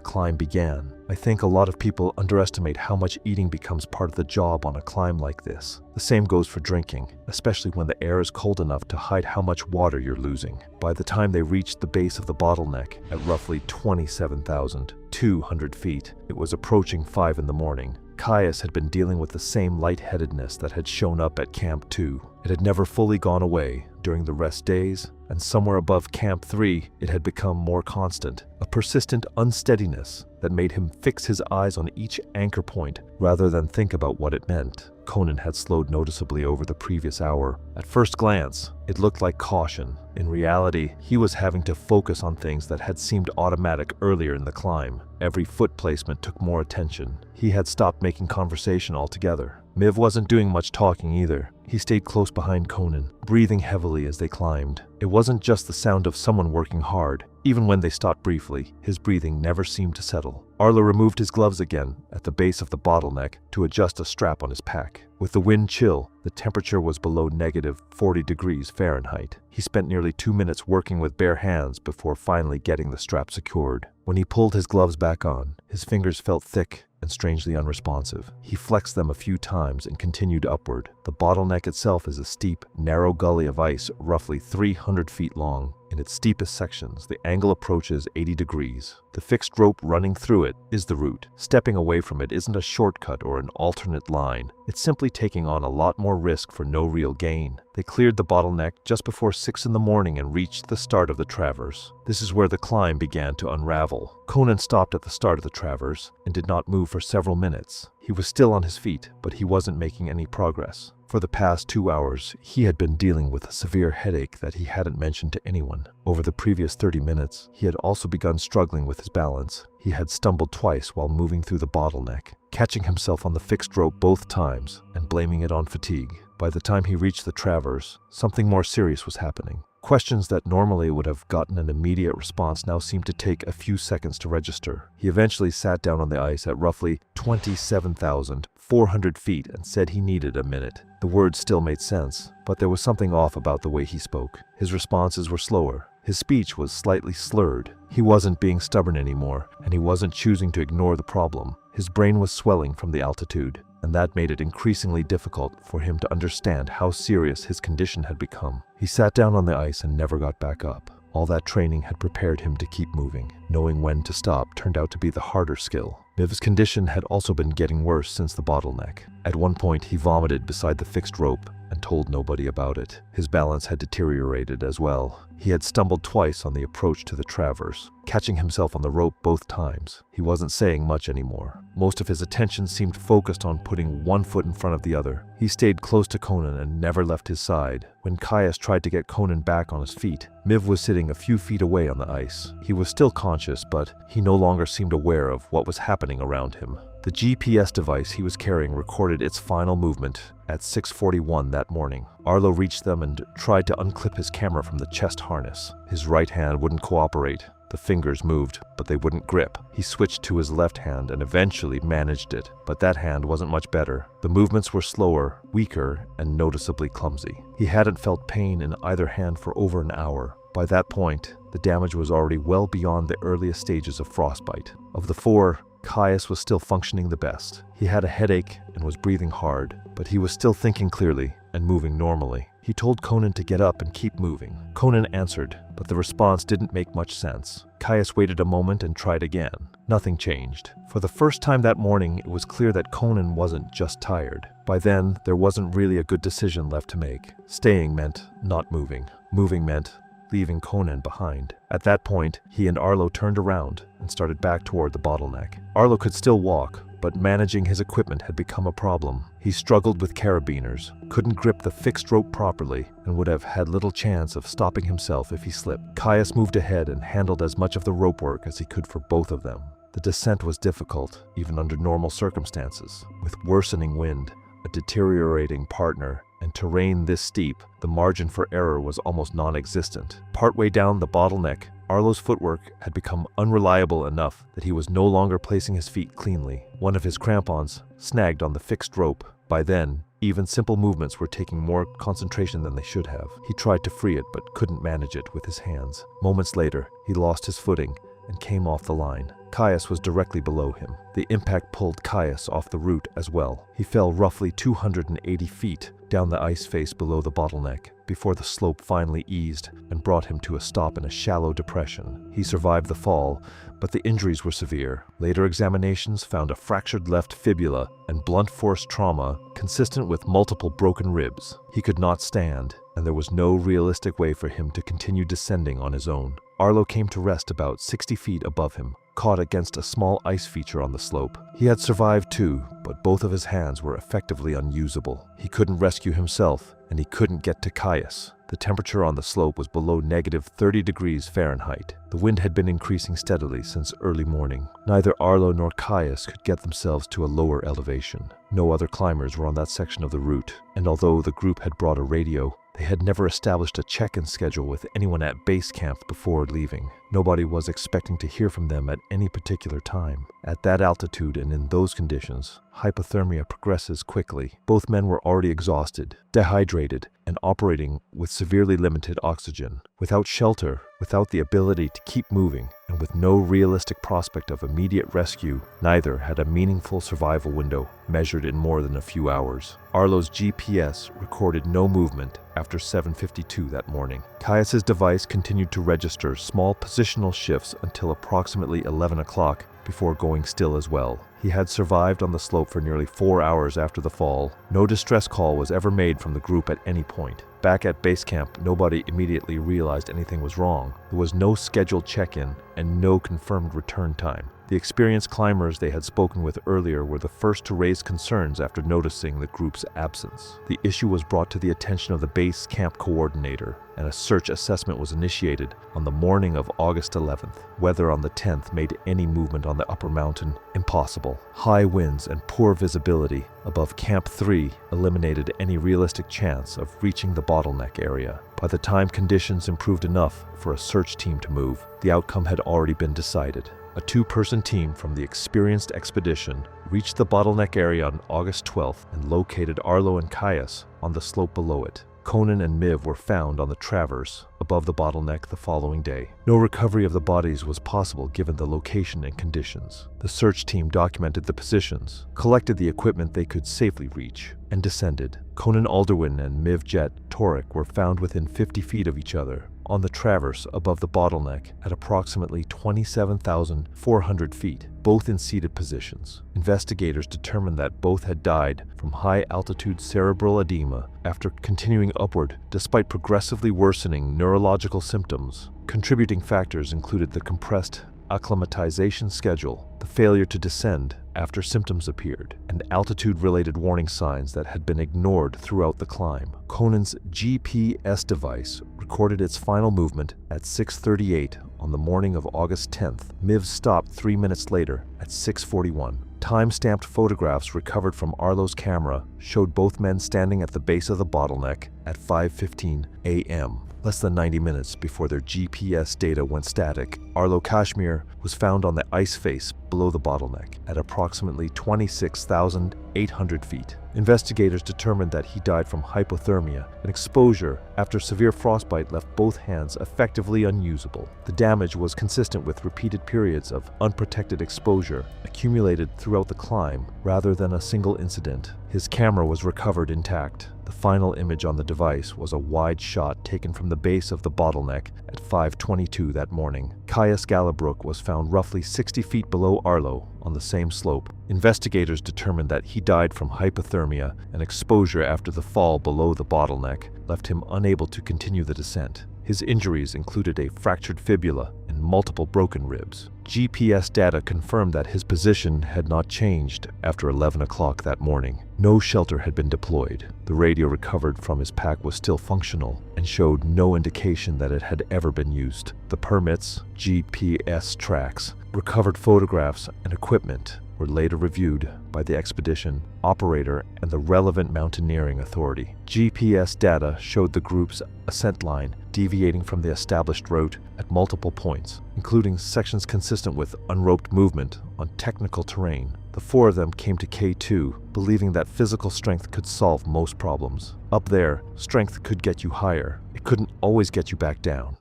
climb began. I think a lot of people underestimate how much eating becomes part of the job on a climb like this. The same goes for drinking, especially when the air is cold enough to hide how much water you're losing. By the time they reached the base of the bottleneck, at roughly 27,200 feet, it was approaching 5 in the morning. Caius had been dealing with the same lightheadedness that had shown up at Camp 2. It had never fully gone away during the rest days, and somewhere above Camp 3, it had become more constant, a persistent unsteadiness that made him fix his eyes on each anchor point rather than think about what it meant. Conan had slowed noticeably over the previous hour. At first glance, it looked like caution. In reality, he was having to focus on things that had seemed automatic earlier in the climb. Every foot placement took more attention. He had stopped making conversation altogether. Miv wasn't doing much talking either. He stayed close behind Conan, breathing heavily as they climbed. It wasn't just the sound of someone working hard. Even when they stopped briefly, his breathing never seemed to settle. Arlo removed his gloves again at the base of the bottleneck to adjust a strap on his pack. With the wind chill, the temperature was below -40 degrees Fahrenheit. He spent nearly 2 minutes working with bare hands before finally getting the strap secured. When he pulled his gloves back on, his fingers felt thick and strangely unresponsive. He flexed them a few times and continued upward. The bottleneck itself is a steep, narrow gully of ice roughly 300 feet long. In its steepest sections, the angle approaches 80 degrees. The fixed rope running through it is the route. Stepping away from it isn't a shortcut or an alternate line. It's simply taking on a lot more risk for no real gain. They cleared the bottleneck just before 6 in the morning and reached the start of the traverse. This is where the climb began to unravel. Conan stopped at the start of the traverse and did not move for several minutes. He was still on his feet, but he wasn't making any progress. For the past 2 hours, he had been dealing with a severe headache that he hadn't mentioned to anyone. Over the previous 30 minutes, he had also begun struggling with his balance. He had stumbled twice while moving through the bottleneck, catching himself on the fixed rope both times and blaming it on fatigue. By the time he reached the traverse, something more serious was happening. Questions that normally would have gotten an immediate response now seemed to take a few seconds to register. He eventually sat down on the ice at roughly 27,400 feet and said he needed a minute. The words still made sense, but there was something off about the way he spoke. His responses were slower. His speech was slightly slurred. He wasn't being stubborn anymore, and he wasn't choosing to ignore the problem. His brain was swelling from the altitude, and that made it increasingly difficult for him to understand how serious his condition had become. He sat down on the ice and never got back up. All that training had prepared him to keep moving. Knowing when to stop turned out to be the harder skill. Miv's condition had also been getting worse since the bottleneck. At one point, he vomited beside the fixed rope and told nobody about it. His balance had deteriorated as well. He had stumbled twice on the approach to the traverse, catching himself on the rope both times. He wasn't saying much anymore. Most of his attention seemed focused on putting one foot in front of the other. He stayed close to Conan and never left his side. When Caius tried to get Conan back on his feet, Miv was sitting a few feet away on the ice. He was still conscious, but he no longer seemed aware of what was happening around him. The GPS device he was carrying recorded its final movement at 6:41 that morning. Arlo reached them and tried to unclip his camera from the chest harness. His right hand wouldn't cooperate. The fingers moved, but they wouldn't grip. He switched to his left hand and eventually managed it, but that hand wasn't much better. The movements were slower, weaker, and noticeably clumsy. He hadn't felt pain in either hand for over an hour. By that point, the damage was already well beyond the earliest stages of frostbite. Of the four, Caius was still functioning the best. He had a headache and was breathing hard, but he was still thinking clearly and moving normally. He told Conan to get up and keep moving. Conan answered, but the response didn't make much sense. Caius waited a moment and tried again. Nothing changed. For the first time that morning, it was clear that Conan wasn't just tired. By then, there wasn't really a good decision left to make. Staying meant not moving. Moving meant leaving Conan behind. At that point, he and Arlo turned around and started back toward the bottleneck. Arlo could still walk, but managing his equipment had become a problem. He struggled with carabiners, couldn't grip the fixed rope properly, and would have had little chance of stopping himself if he slipped. Caius moved ahead and handled as much of the rope work as he could for both of them. The descent was difficult, even under normal circumstances. With worsening wind, a deteriorating partner, and terrain this steep, the margin for error was almost non-existent. Partway down the bottleneck, Arlo's footwork had become unreliable enough that he was no longer placing his feet cleanly. One of his crampons snagged on the fixed rope. By then, even simple movements were taking more concentration than they should have. He tried to free it, but couldn't manage it with his hands. Moments later, he lost his footing and came off the line. Caius was directly below him. The impact pulled Caius off the route as well. He fell roughly 280 feet down the ice face below the bottleneck before the slope finally eased and brought him to a stop in a shallow depression. He survived the fall, but the injuries were severe. Later examinations found a fractured left fibula and blunt force trauma consistent with multiple broken ribs. He could not stand, and there was no realistic way for him to continue descending on his own. Arlo came to rest about 60 feet above him, caught against a small ice feature on the slope. He had survived too, but both of his hands were effectively unusable. He couldn't rescue himself, and he couldn't get to Caius. The temperature on the slope was below -30 degrees Fahrenheit. The wind had been increasing steadily since early morning. Neither Arlo nor Caius could get themselves to a lower elevation. No other climbers were on that section of the route, and although the group had brought a radio, they had never established a check-in schedule with anyone at base camp before leaving. Nobody was expecting to hear from them at any particular time. At that altitude and in those conditions, hypothermia progresses quickly. Both men were already exhausted, dehydrated, and operating with severely limited oxygen. Without shelter, without the ability to keep moving, and with no realistic prospect of immediate rescue, neither had a meaningful survival window measured in more than a few hours. Arlo's GPS recorded no movement after 7:52 that morning. Caius's device continued to register small positional shifts until approximately 11 o'clock before going still as well. He had survived on the slope for nearly 4 hours after the fall. No distress call was ever made from the group at any point. Back at base camp, nobody immediately realized anything was wrong. There was no scheduled check-in and no confirmed return time. The experienced climbers they had spoken with earlier were the first to raise concerns after noticing the group's absence. The issue was brought to the attention of the base camp coordinator, and a search assessment was initiated on the morning of August 11th. Weather on the 10th made any movement on the upper mountain impossible. High winds and poor visibility above Camp 3 eliminated any realistic chance of reaching the bottleneck area. By the time conditions improved enough for a search team to move, the outcome had already been decided. A 2-person team from the experienced expedition reached the bottleneck area on August 12th and located Arlo and Caius on the slope below it. Conan and Miv were found on the traverse above the bottleneck the following day. No recovery of the bodies was possible given the location and conditions. The search team documented the positions, collected the equipment they could safely reach, and descended. Conan Alderwin and Miv Jet Torek were found within 50 feet of each other on the traverse above the bottleneck at approximately 27,400 feet, both in seated positions. Investigators determined that both had died from high-altitude cerebral edema after continuing upward despite progressively worsening neurological symptoms. Contributing factors included the compressed acclimatization schedule, the failure to descend after symptoms appeared, and altitude-related warning signs that had been ignored throughout the climb. Conan's GPS device recorded its final movement at 6:38 on the morning of August 10th. Miv stopped 3 minutes later at 6:41. Time-stamped photographs recovered from Arlo's camera showed both men standing at the base of the bottleneck at 5:15 a.m. Less than 90 minutes before their GPS data went static, Arlo Kashmir was found on the ice face below the bottleneck at approximately 26,800 feet. Investigators determined that he died from hypothermia, an exposure after severe frostbite left both hands effectively unusable. The damage was consistent with repeated periods of unprotected exposure accumulated throughout the climb rather than a single incident. His camera was recovered intact. The final image on the device was a wide shot taken from the base of the bottleneck at 5:22 that morning. Caius Gallabrook was found roughly 60 feet below Arlo on the same slope. Investigators determined that he died from hypothermia and exposure after the fall below the bottleneck left him unable to continue the descent. His injuries included a fractured fibula and multiple broken ribs. GPS data confirmed that his position had not changed after 11 o'clock that morning. No shelter had been deployed. The radio recovered from his pack was still functional and showed no indication that it had ever been used. The permits, GPS tracks, recovered photographs, and equipment were later reviewed by the expedition operator and the relevant mountaineering authority. GPS data showed the group's ascent line deviating from the established route at multiple points, including sections consistent with unroped movement on technical terrain. The four of them came to K2, believing that physical strength could solve most problems. Up there, strength could get you higher. It couldn't always get you back down.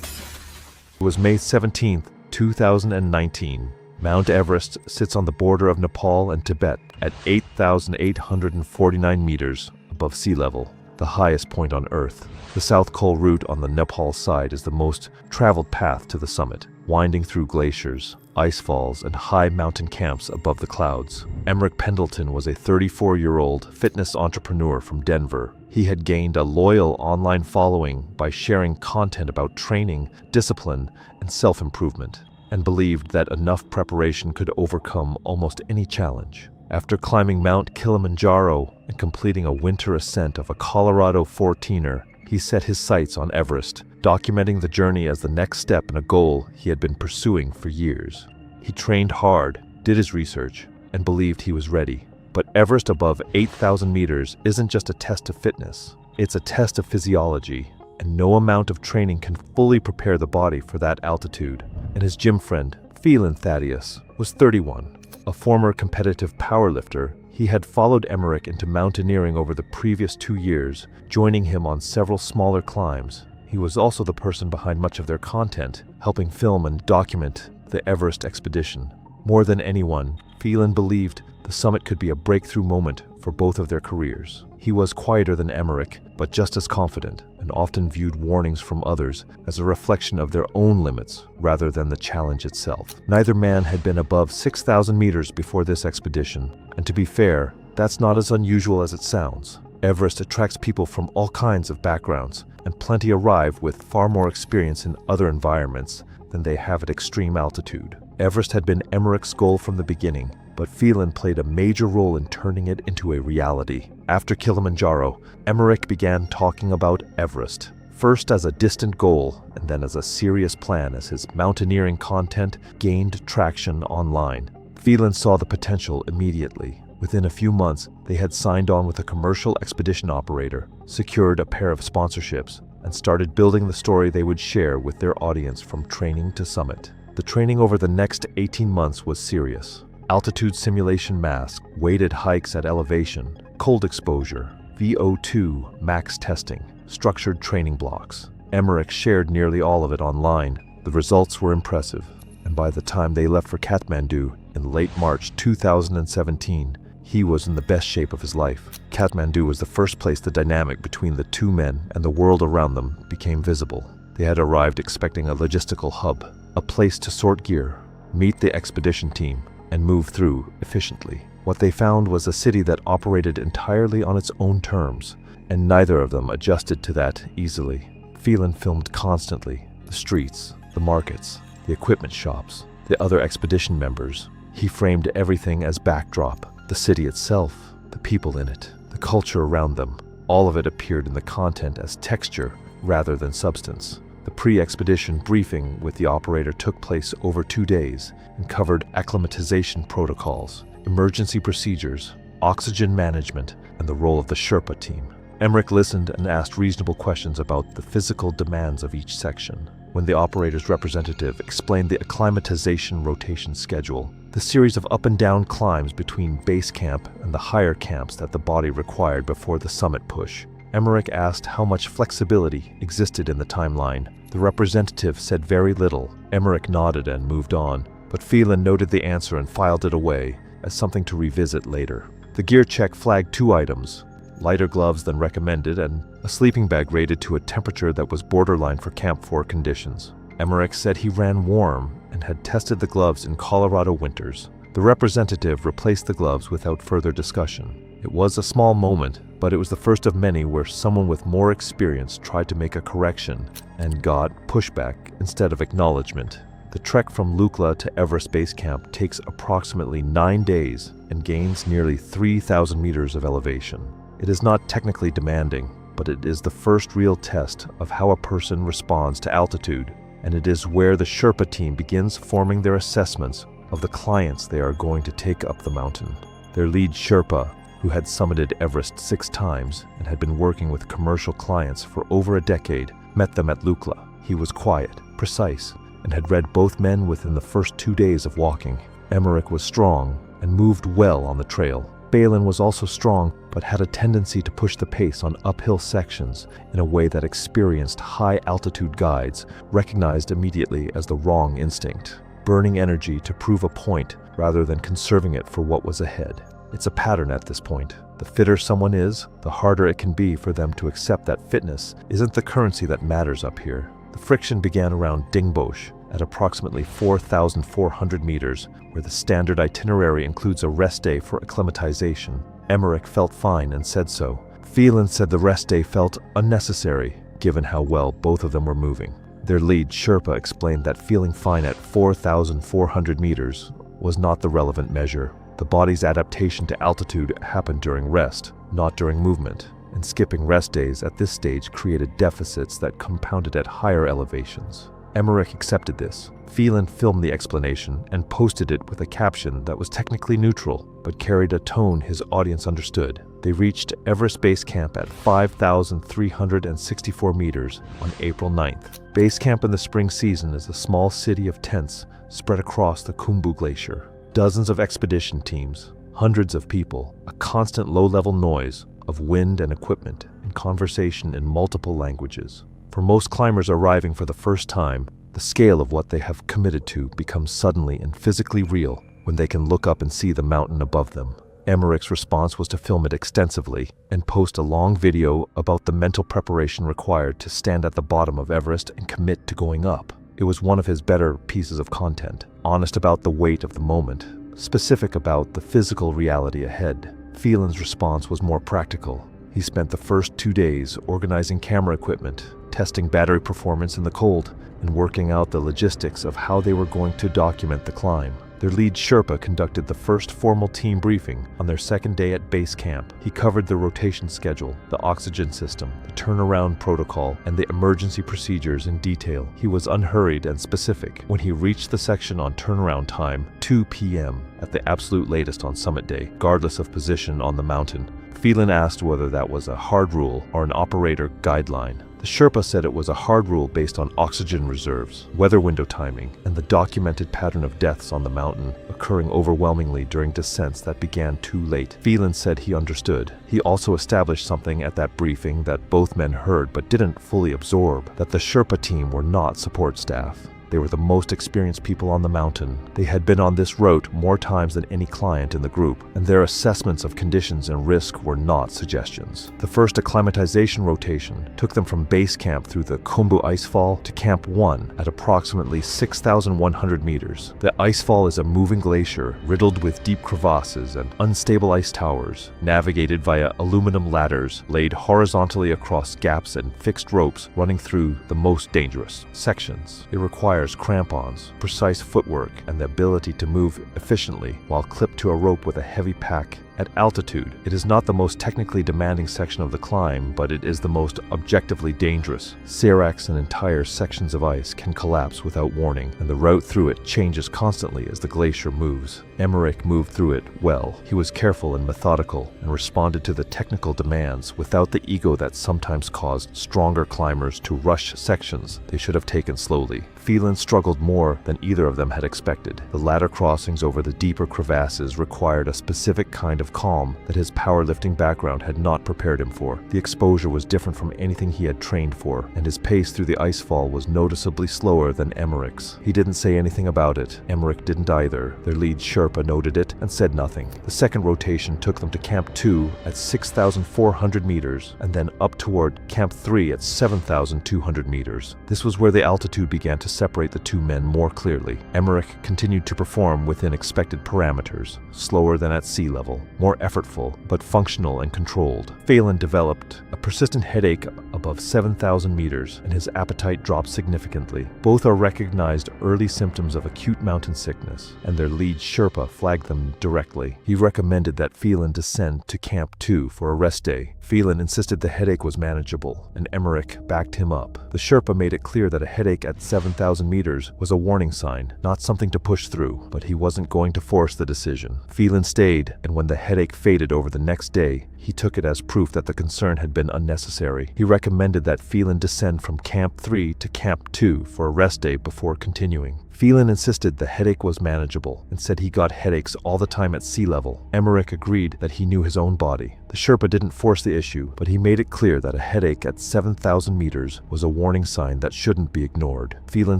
It was May 17th, 2019. Mount Everest sits on the border of Nepal and Tibet at 8,849 meters above sea level, the highest point on Earth. The South Col route on the Nepal side is the most traveled path to the summit, winding through glaciers, ice falls, and high mountain camps above the clouds. Emmerich Pendleton was a 34-year-old fitness entrepreneur from Denver. He had gained a loyal online following by sharing content about training, discipline, and self-improvement, and believed that enough preparation could overcome almost any challenge. After climbing Mount Kilimanjaro and completing a winter ascent of a Colorado 14er, he set his sights on Everest, documenting the journey as the next step in a goal he had been pursuing for years. He trained hard, did his research, and believed he was ready. But Everest above 8,000 meters isn't just a test of fitness. It's a test of physiology, and no amount of training can fully prepare the body for that altitude. And his gym friend, Phelan Thaddeus, was 31. A former competitive powerlifter, he had followed Emmerich into mountaineering over the previous 2 years, joining him on several smaller climbs. He was also the person behind much of their content, helping film and document the Everest expedition. More than anyone, Phelan believed the summit could be a breakthrough moment for both of their careers. He was quieter than Emmerich, but just as confident, and often viewed warnings from others as a reflection of their own limits rather than the challenge itself. Neither man had been above 6,000 meters before this expedition, and to be fair, that's not as unusual as it sounds. Everest attracts people from all kinds of backgrounds, and plenty arrive with far more experience in other environments than they have at extreme altitude. Everest had been Emmerich's goal from the beginning, but Phelan played a major role in turning it into a reality. After Kilimanjaro, Emmerich began talking about Everest, first as a distant goal and then as a serious plan as his mountaineering content gained traction online. Phelan saw the potential immediately. Within a few months, they had signed on with a commercial expedition operator, secured a pair of sponsorships, and started building the story they would share with their audience from training to summit. The training over the next 18 months was serious. Altitude simulation mask, weighted hikes at elevation, cold exposure, VO2 max testing, structured training blocks. Emmerich shared nearly all of it online. The results were impressive, and by the time they left for Kathmandu in late March 2017, he was in the best shape of his life. Kathmandu was the first place the dynamic between the two men and the world around them became visible. They had arrived expecting a logistical hub, a place to sort gear, meet the expedition team, and move through efficiently. What they found was a city that operated entirely on its own terms, and neither of them adjusted to that easily. Phelan filmed constantly, the streets, the markets, the equipment shops, the other expedition members. He framed everything as backdrop, the city itself, the people in it, the culture around them. All of it appeared in the content as texture rather than substance. The pre-expedition briefing with the operator took place over 2 days and covered acclimatization protocols, emergency procedures, oxygen management, and the role of the Sherpa team. Emmerich listened and asked reasonable questions about the physical demands of each section. When the operator's representative explained the acclimatization rotation schedule, the series of up and down climbs between base camp and the higher camps that the body required before the summit push, Emmerich asked how much flexibility existed in the timeline. The representative said very little. Emmerich nodded and moved on, but Phelan noted the answer and filed it away as something to revisit later. The gear check flagged 2 items: lighter gloves than recommended and a sleeping bag rated to a temperature that was borderline for Camp 4 conditions. Emmerich said he ran warm and had tested the gloves in Colorado winters. The representative replaced the gloves without further discussion. It was a small moment, but it was the first of many where someone with more experience tried to make a correction and got pushback instead of acknowledgement. The trek from Lukla to Everest Base Camp takes approximately 9 days and gains nearly 3,000 meters of elevation. It is not technically demanding, but it is the first real test of how a person responds to altitude, and it is where the Sherpa team begins forming their assessments of the clients they are going to take up the mountain. Their lead Sherpa, who had summited Everest 6 times and had been working with commercial clients for over a decade, met them at Lukla. He was quiet, precise, and had read both men within the first 2 days of walking. Emmerich was strong and moved well on the trail. Balin was also strong, but had a tendency to push the pace on uphill sections in a way that experienced high-altitude guides recognized immediately as the wrong instinct, burning energy to prove a point rather than conserving it for what was ahead. It's a pattern at this point. The fitter someone is, the harder it can be for them to accept that fitness isn't the currency that matters up here. The friction began around Dingbosch at approximately 4,400 meters, where the standard itinerary includes a rest day for acclimatization. Emmerich felt fine and said so. Phelan said the rest day felt unnecessary, given how well both of them were moving. Their lead Sherpa explained that feeling fine at 4,400 meters was not the relevant measure. The body's adaptation to altitude happened during rest, not during movement, and skipping rest days at this stage created deficits that compounded at higher elevations. Emmerich accepted this. Phelan filmed the explanation and posted it with a caption that was technically neutral, but carried a tone his audience understood. They reached Everest Base Camp at 5,364 meters on April 9th. Base Camp in the spring season is a small city of tents spread across the Khumbu Glacier. Dozens of expedition teams, hundreds of people, a constant low-level noise of wind and equipment, and conversation in multiple languages. For most climbers arriving for the first time, the scale of what they have committed to becomes suddenly and physically real when they can look up and see the mountain above them. Emmerich's response was to film it extensively and post a long video about the mental preparation required to stand at the bottom of Everest and commit to going up. It was one of his better pieces of content, honest about the weight of the moment, specific about the physical reality ahead. Phelan's response was more practical. He spent the first 2 days organizing camera equipment, testing battery performance in the cold, and working out the logistics of how they were going to document the climb. Their lead Sherpa conducted the first formal team briefing on their second day at base camp. He covered the rotation schedule, the oxygen system, the turnaround protocol, and the emergency procedures in detail. He was unhurried and specific. When he reached the section on turnaround time, 2 p.m. at the absolute latest on summit day, regardless of position on the mountain, Phelan asked whether that was a hard rule or an operator guideline. The Sherpa said it was a hard rule based on oxygen reserves, weather window timing, and the documented pattern of deaths on the mountain occurring overwhelmingly during descents that began too late. Phelan said he understood. He also established something at that briefing that both men heard but didn't fully absorb, that the Sherpa team were not support staff. They were the most experienced people on the mountain. They had been on this route more times than any client in the group, and their assessments of conditions and risk were not suggestions. The first acclimatization rotation took them from base camp through the Khumbu Icefall to Camp 1 at approximately 6,100 meters. The Icefall is a moving glacier riddled with deep crevasses and unstable ice towers, navigated via aluminum ladders laid horizontally across gaps and fixed ropes running through the most dangerous sections. It requires crampons, precise footwork, and the ability to move efficiently while clipped to a rope with a heavy pack. At altitude, it is not the most technically demanding section of the climb, but it is the most objectively dangerous. Seracs and entire sections of ice can collapse without warning, and the route through it changes constantly as the glacier moves. Emmerich moved through it well. He was careful and methodical, and responded to the technical demands without the ego that sometimes caused stronger climbers to rush sections they should have taken slowly. Phelan struggled more than either of them had expected. The ladder crossings over the deeper crevasses required a specific kind of calm that his powerlifting background had not prepared him for. The exposure was different from anything he had trained for, and his pace through the icefall was noticeably slower than Emmerich's. He didn't say anything about it. Emmerich didn't either. Their lead Sherpa noted it and said nothing. The second rotation took them to Camp 2 at 6,400 meters, and then up toward Camp 3 at 7,200 meters. This was where the altitude began to separate the two men more clearly. Emmerich continued to perform within expected parameters, slower than at sea level. more effortful, but functional and controlled. Phelan developed a persistent headache above 7,000 meters, and his appetite dropped significantly. Both are recognized early symptoms of acute mountain sickness, and their lead Sherpa flagged them directly. He recommended that Phelan descend to Camp 2 for a rest day. Phelan insisted the headache was manageable, and Emmerich backed him up. The Sherpa made it clear that a headache at 7,000 meters was a warning sign, not something to push through, but he wasn't going to force the decision. Phelan stayed, and when the headache faded over the next day, he took it as proof that the concern had been unnecessary. He recommended that Phelan descend from Camp 3 to Camp 2 for a rest day before continuing. Phelan insisted the headache was manageable and said he got headaches all the time at sea level. Emmerich agreed that he knew his own body. The Sherpa didn't force the issue, but he made it clear that a headache at 7,000 meters was a warning sign that shouldn't be ignored. Phelan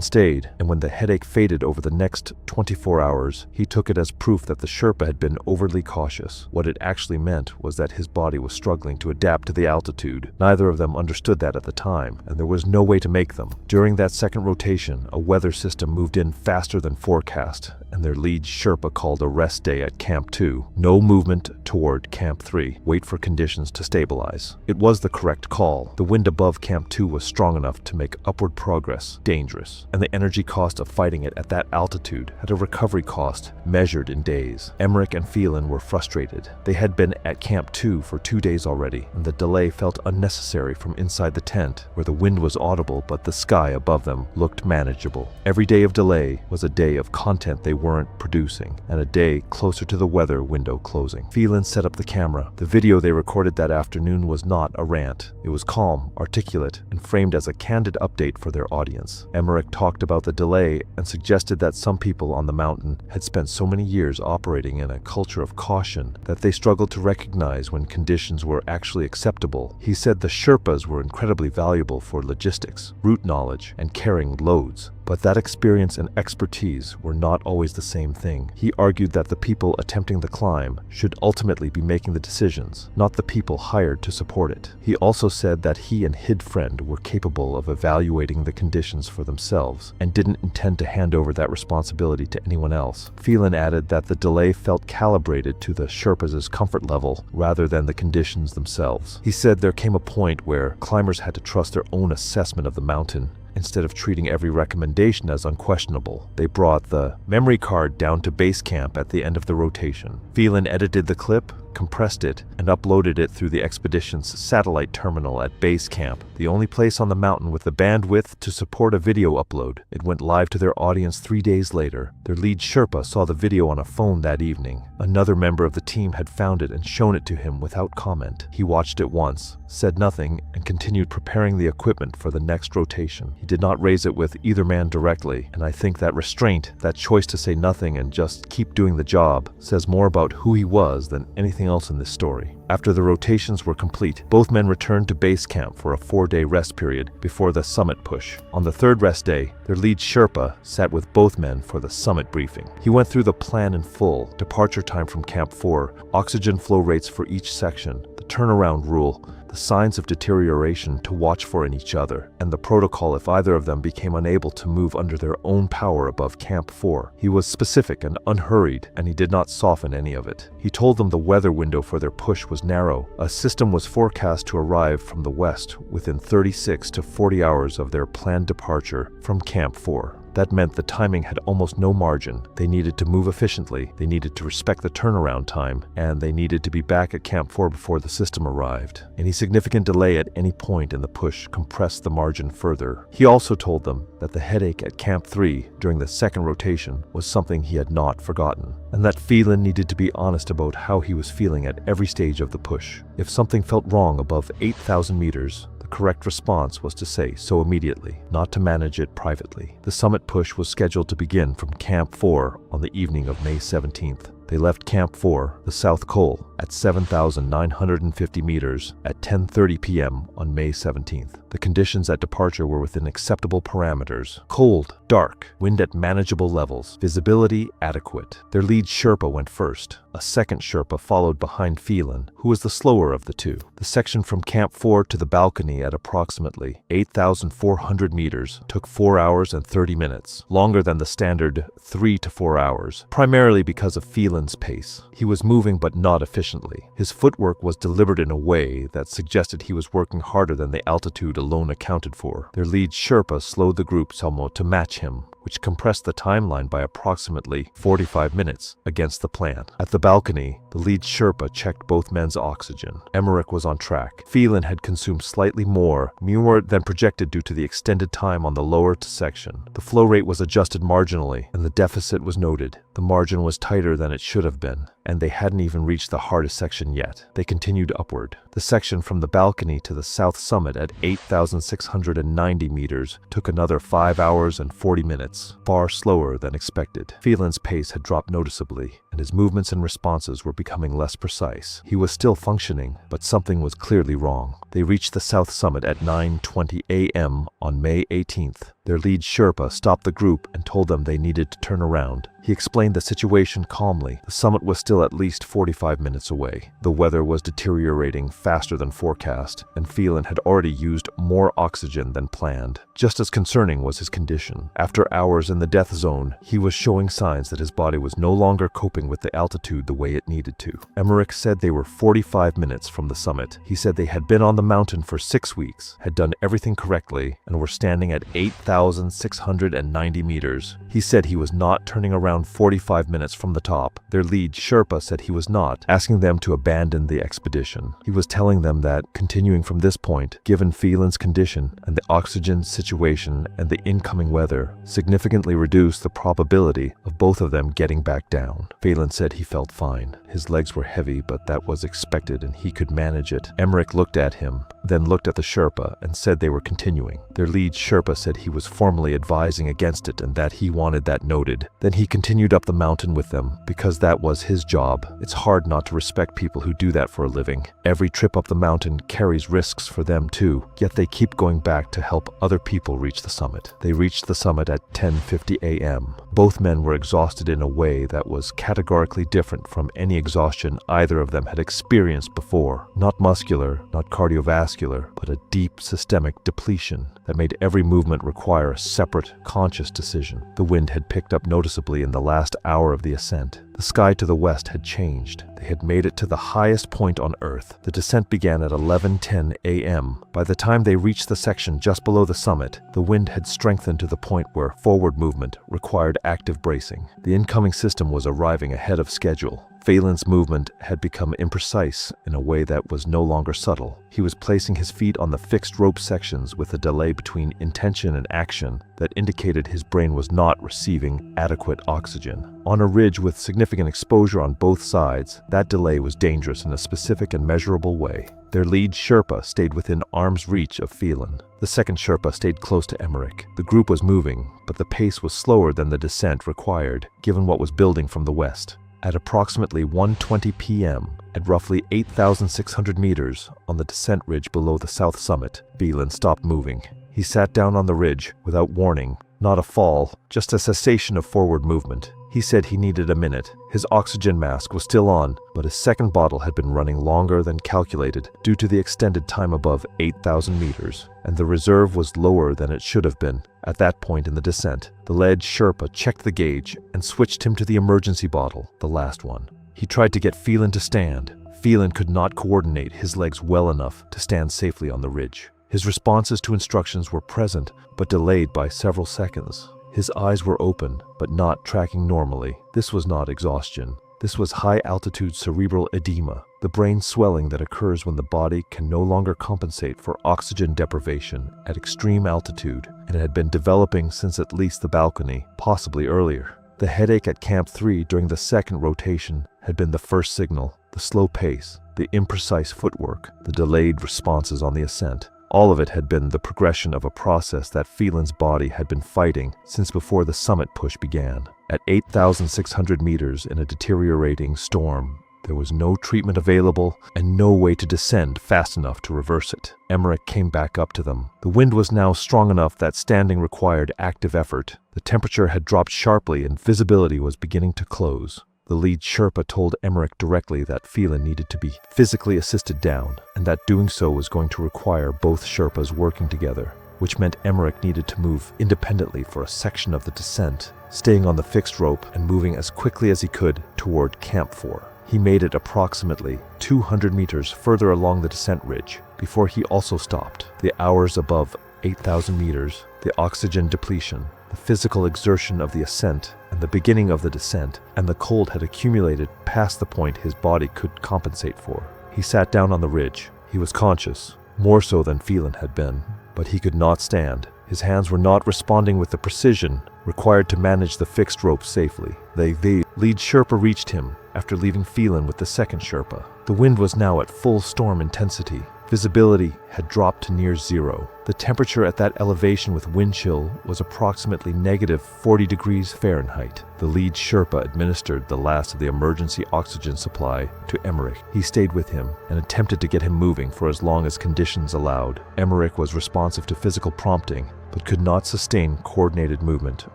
stayed, and when the headache faded over the next 24 hours, he took it as proof that the Sherpa had been overly cautious. What it actually meant was that his body was struggling to adapt to the altitude. Neither of them understood that at the time, and there was no way to make them. During that second rotation, a weather system moved in faster than forecast, and their lead Sherpa called a rest day at Camp 2. No movement toward Camp 3. Wait for conditions to stabilize. It was the correct call. The wind above Camp 2 was strong enough to make upward progress dangerous, and the energy cost of fighting it at that altitude had a recovery cost measured in days. Emmerich and Phelan were frustrated. They had been at Camp 2 for 2 days already, and the delay felt unnecessary from inside the tent, where the wind was audible but the sky above them looked manageable. Every day of delay was a day of content they weren't producing, and a day closer to the weather window closing. Phelan set up the camera. The video they recorded that afternoon was not a rant. It was calm, articulate, and framed as a candid update for their audience. Emmerich talked about the delay and suggested that some people on the mountain had spent so many years operating in a culture of caution that they struggled to recognize when conditions were actually acceptable. He said the Sherpas were incredibly valuable for logistics, route knowledge, and carrying loads. But that experience and expertise were not always the same thing. He argued that the people attempting the climb should ultimately be making the decisions, not the people hired to support it. He also said that he and his friend were capable of evaluating the conditions for themselves and didn't intend to hand over that responsibility to anyone else. Phelan added that the delay felt calibrated to the Sherpas' comfort level rather than the conditions themselves. He said there came a point where climbers had to trust their own assessment of the mountain. Instead of treating every recommendation as unquestionable, they brought the memory card down to base camp at the end of the rotation. Phelan edited the clip, compressed it, and uploaded it through the expedition's satellite terminal at base camp, the only place on the mountain with the bandwidth to support a video upload. It went live to their audience 3 days later. Their lead Sherpa saw the video on a phone that evening. Another member of the team had found it and shown it to him without comment. He watched it once, said nothing, and continued preparing the equipment for the next rotation. He did not raise it with either man directly, and I think that restraint, that choice to say nothing and just keep doing the job, says more about who he was than anything else in this story. After the rotations were complete, both men returned to base camp for a 4-day rest period before the summit push. On the third rest day, their lead Sherpa sat with both men for the summit briefing. He went through the plan in full: departure time from Camp 4, oxygen flow rates for each section, the turnaround rule, the signs of deterioration to watch for in each other, and the protocol if either of them became unable to move under their own power above Camp 4. He was specific and unhurried, and he did not soften any of it. He told them the weather window for their push was narrow. A system was forecast to arrive from the west within 36 to 40 hours of their planned departure from Camp 4. That meant the timing had almost no margin. They needed to move efficiently, they needed to respect the turnaround time, and they needed to be back at Camp 4 before the system arrived. Any significant delay at any point in the push compressed the margin further. He also told them that the headache at Camp 3 during the second rotation was something he had not forgotten, and that Phelan needed to be honest about how he was feeling at every stage of the push. If something felt wrong above 8,000 meters, the correct response was to say so immediately, not to manage it privately. The summit push was scheduled to begin from Camp 4 on the evening of May 17th. They left Camp 4, the South Col, at 7,950 meters at 10:30 p.m. on May 17th. The conditions at departure were within acceptable parameters: cold, dark, wind at manageable levels, visibility adequate. Their lead Sherpa went first. A second Sherpa followed behind Phelan, who was the slower of the two. The section from Camp 4 to the balcony at approximately 8,400 meters took 4 hours and 30 minutes, longer than the standard 3 to 4 hours, primarily because of Phelan's pace. He was moving but not efficient. efficiently. His footwork was deliberate in a way that suggested he was working harder than the altitude alone accounted for. Their lead Sherpa slowed the group somewhat to match him, which compressed the timeline by approximately 45 minutes against the plan. At the balcony, the lead Sherpa checked both men's oxygen. Emmerich was on track. Phelan had consumed slightly more than projected due to the extended time on the lower section. The flow rate was adjusted marginally, and the deficit was noted. The margin was tighter than it should have been, and they hadn't even reached the hardest section yet. They continued upward. The section from the balcony to the south summit at 8,690 meters took another 5 hours and 40 minutes, far slower than expected. Phelan's pace had dropped noticeably, and his movements and responses were becoming less precise. He was still functioning, but something was clearly wrong. They reached the south summit at 9:20 a.m. on May 18th. Their lead Sherpa stopped the group and told them they needed to turn around. He explained the situation calmly. The summit was still at least 45 minutes away. The weather was deteriorating faster than forecast, and Phelan had already used more oxygen than planned. Just as concerning was his condition. After hours in the death zone, he was showing signs that his body was no longer coping with the altitude the way it needed to. Emmerich said they were 45 minutes from the summit. He said they had been on the mountain for 6 weeks, had done everything correctly, and were standing at 8,690 meters. He said he was not turning around 45 minutes from the top. Their lead Sherpa said he was not, asking them to abandon the expedition. He was telling them that, continuing from this point, given Phelan's condition and the oxygen situation and the incoming weather, significantly reduced the probability of both of them getting back down. Phelan said he felt fine. His legs were heavy, but that was expected and he could manage it. Emmerich looked at him, then looked at the Sherpa and said they were continuing. Their lead Sherpa said he was formally advising against it and that he wanted that noted. Then he continued up the mountain with them because that was his job. It's hard not to respect people who do that for a living. Every trip up the mountain carries risks for them too, yet they keep going back to help other people reach the summit. They reached the summit at 10:50 a.m. Both men were exhausted in a way that was categorically different from any exhaustion either of them had experienced before. Not muscular, not cardiovascular, but a deep systemic depletion that made every movement require a separate, conscious decision. The wind had picked up noticeably in the last hour of the ascent. The sky to the west had changed. They had made it to the highest point on Earth. The descent began at 11:10 a.m. By the time they reached the section just below the summit, the wind had strengthened to the point where forward movement required active bracing. The incoming system was arriving ahead of schedule. Phelan's movement had become imprecise in a way that was no longer subtle. He was placing his feet on the fixed rope sections with a delay between intention and action that indicated his brain was not receiving adequate oxygen. On a ridge with significant exposure on both sides, that delay was dangerous in a specific and measurable way. Their lead Sherpa stayed within arm's reach of Phelan. The second Sherpa stayed close to Emmerich. The group was moving, but the pace was slower than the descent required, given what was building from the west. At approximately 1:20 p.m., at roughly 8,600 meters on the descent ridge below the south summit, Phelan stopped moving. He sat down on the ridge without warning, not a fall, just a cessation of forward movement. He said he needed a minute. His oxygen mask was still on, but his second bottle had been running longer than calculated due to the extended time above 8,000 meters, and the reserve was lower than it should have been. At that point in the descent, the lead Sherpa checked the gauge and switched him to the emergency bottle, the last one. He tried to get Phelan to stand. Phelan could not coordinate his legs well enough to stand safely on the ridge. His responses to instructions were present, but delayed by several seconds. His eyes were open, but not tracking normally. This was not exhaustion. This was high-altitude cerebral edema, the brain swelling that occurs when the body can no longer compensate for oxygen deprivation at extreme altitude, and it had been developing since at least the balcony, possibly earlier. The headache at Camp 3 during the second rotation had been the first signal. The slow pace, the imprecise footwork, the delayed responses on the ascent. All of it had been the progression of a process that Phelan's body had been fighting since before the summit push began. At 8,600 meters in a deteriorating storm, there was no treatment available and no way to descend fast enough to reverse it. Emmerich came back up to them. The wind was now strong enough that standing required active effort. The temperature had dropped sharply and visibility was beginning to close. The lead Sherpa told Emmerich directly that Phelan needed to be physically assisted down, and that doing so was going to require both Sherpas working together, which meant Emmerich needed to move independently for a section of the descent, staying on the fixed rope and moving as quickly as he could toward Camp 4. He made it approximately 200 meters further along the descent ridge before he also stopped. The hours above 8,000 meters, the oxygen depletion, the physical exertion of the ascent, and the beginning of the descent, and the cold had accumulated past the point his body could compensate for. He sat down on the ridge. He was conscious, more so than Phelan had been, but he could not stand. His hands were not responding with the precision required to manage the fixed rope safely. The lead Sherpa reached him after leaving Phelan with the second Sherpa. The wind was now at full storm intensity. Visibility had dropped to near zero. The temperature at that elevation with wind chill was approximately negative 40 degrees Fahrenheit. The lead Sherpa administered the last of the emergency oxygen supply to Emmerich. He stayed with him and attempted to get him moving for as long as conditions allowed. Emmerich was responsive to physical prompting, but could not sustain coordinated movement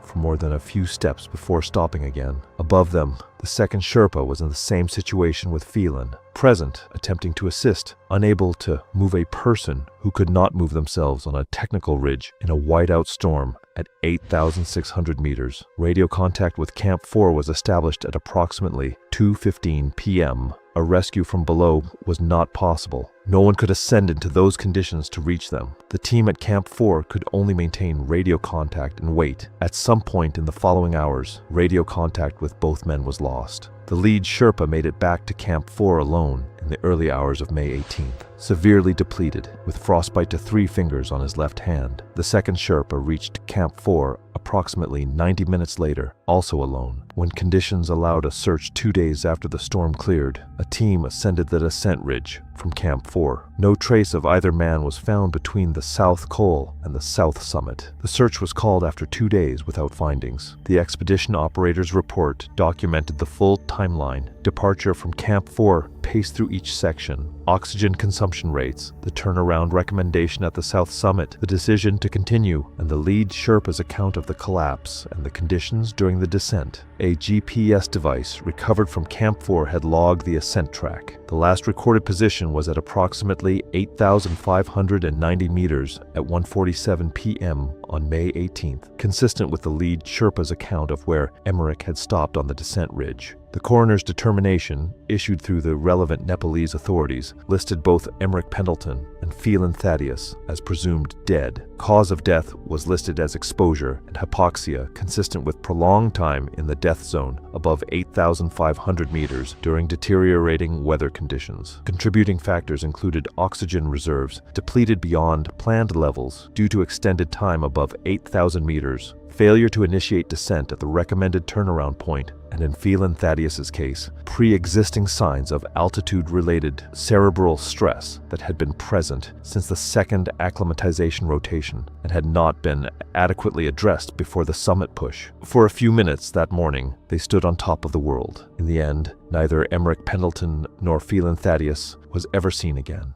for more than a few steps before stopping again. Above them, the second Sherpa was in the same situation with Phelan, present, attempting to assist, unable to move a person who could not move themselves on a technical ridge in a whiteout storm at 8,600 meters. Radio contact with Camp 4 was established at approximately 2:15 p.m. A rescue from below was not possible. No one could ascend into those conditions to reach them. The team at Camp 4 could only maintain radio contact and wait. At some point in the following hours, radio contact with both men was lost. The lead Sherpa made it back to Camp 4 alone in the early hours of May 18th, severely depleted, with frostbite to 3 fingers on his left hand. The second Sherpa reached Camp 4 approximately 90 minutes later, also alone. When conditions allowed a search 2 days after the storm cleared, a team ascended the descent ridge from Camp 4. No trace of either man was found between the South Col and the South Summit. The search was called after 2 days without findings. The expedition operator's report documented the full timeline: departure from Camp 4, pace through each section, oxygen consumption rates, the turnaround recommendation at the South Summit, the decision to continue, and the lead Sherpa's account of the collapse and the conditions during the descent. A GPS device recovered from Camp 4 had logged the ascent track. The last recorded position was at approximately 8,590 meters at 1:47 p.m. on May 18th, consistent with the lead Sherpa's account of where Emmerich had stopped on the descent ridge. The coroner's determination, issued through the relevant Nepalese authorities, listed both Emmerich Pendleton and Phelan Thaddeus as presumed dead. Cause of death was listed as exposure and hypoxia, consistent with prolonged time in the death zone above 8,500 meters during deteriorating weather conditions. Contributing factors included oxygen reserves depleted beyond planned levels due to extended time above 8,000 meters, failure to initiate descent at the recommended turnaround point, and in Phelan Thaddeus's case, pre-existing signs of altitude-related cerebral stress that had been present since the second acclimatization rotation and had not been adequately addressed before the summit push. For a few minutes that morning, they stood on top of the world. In the end, neither Emmerich Pendleton nor Phelan Thaddeus was ever seen again.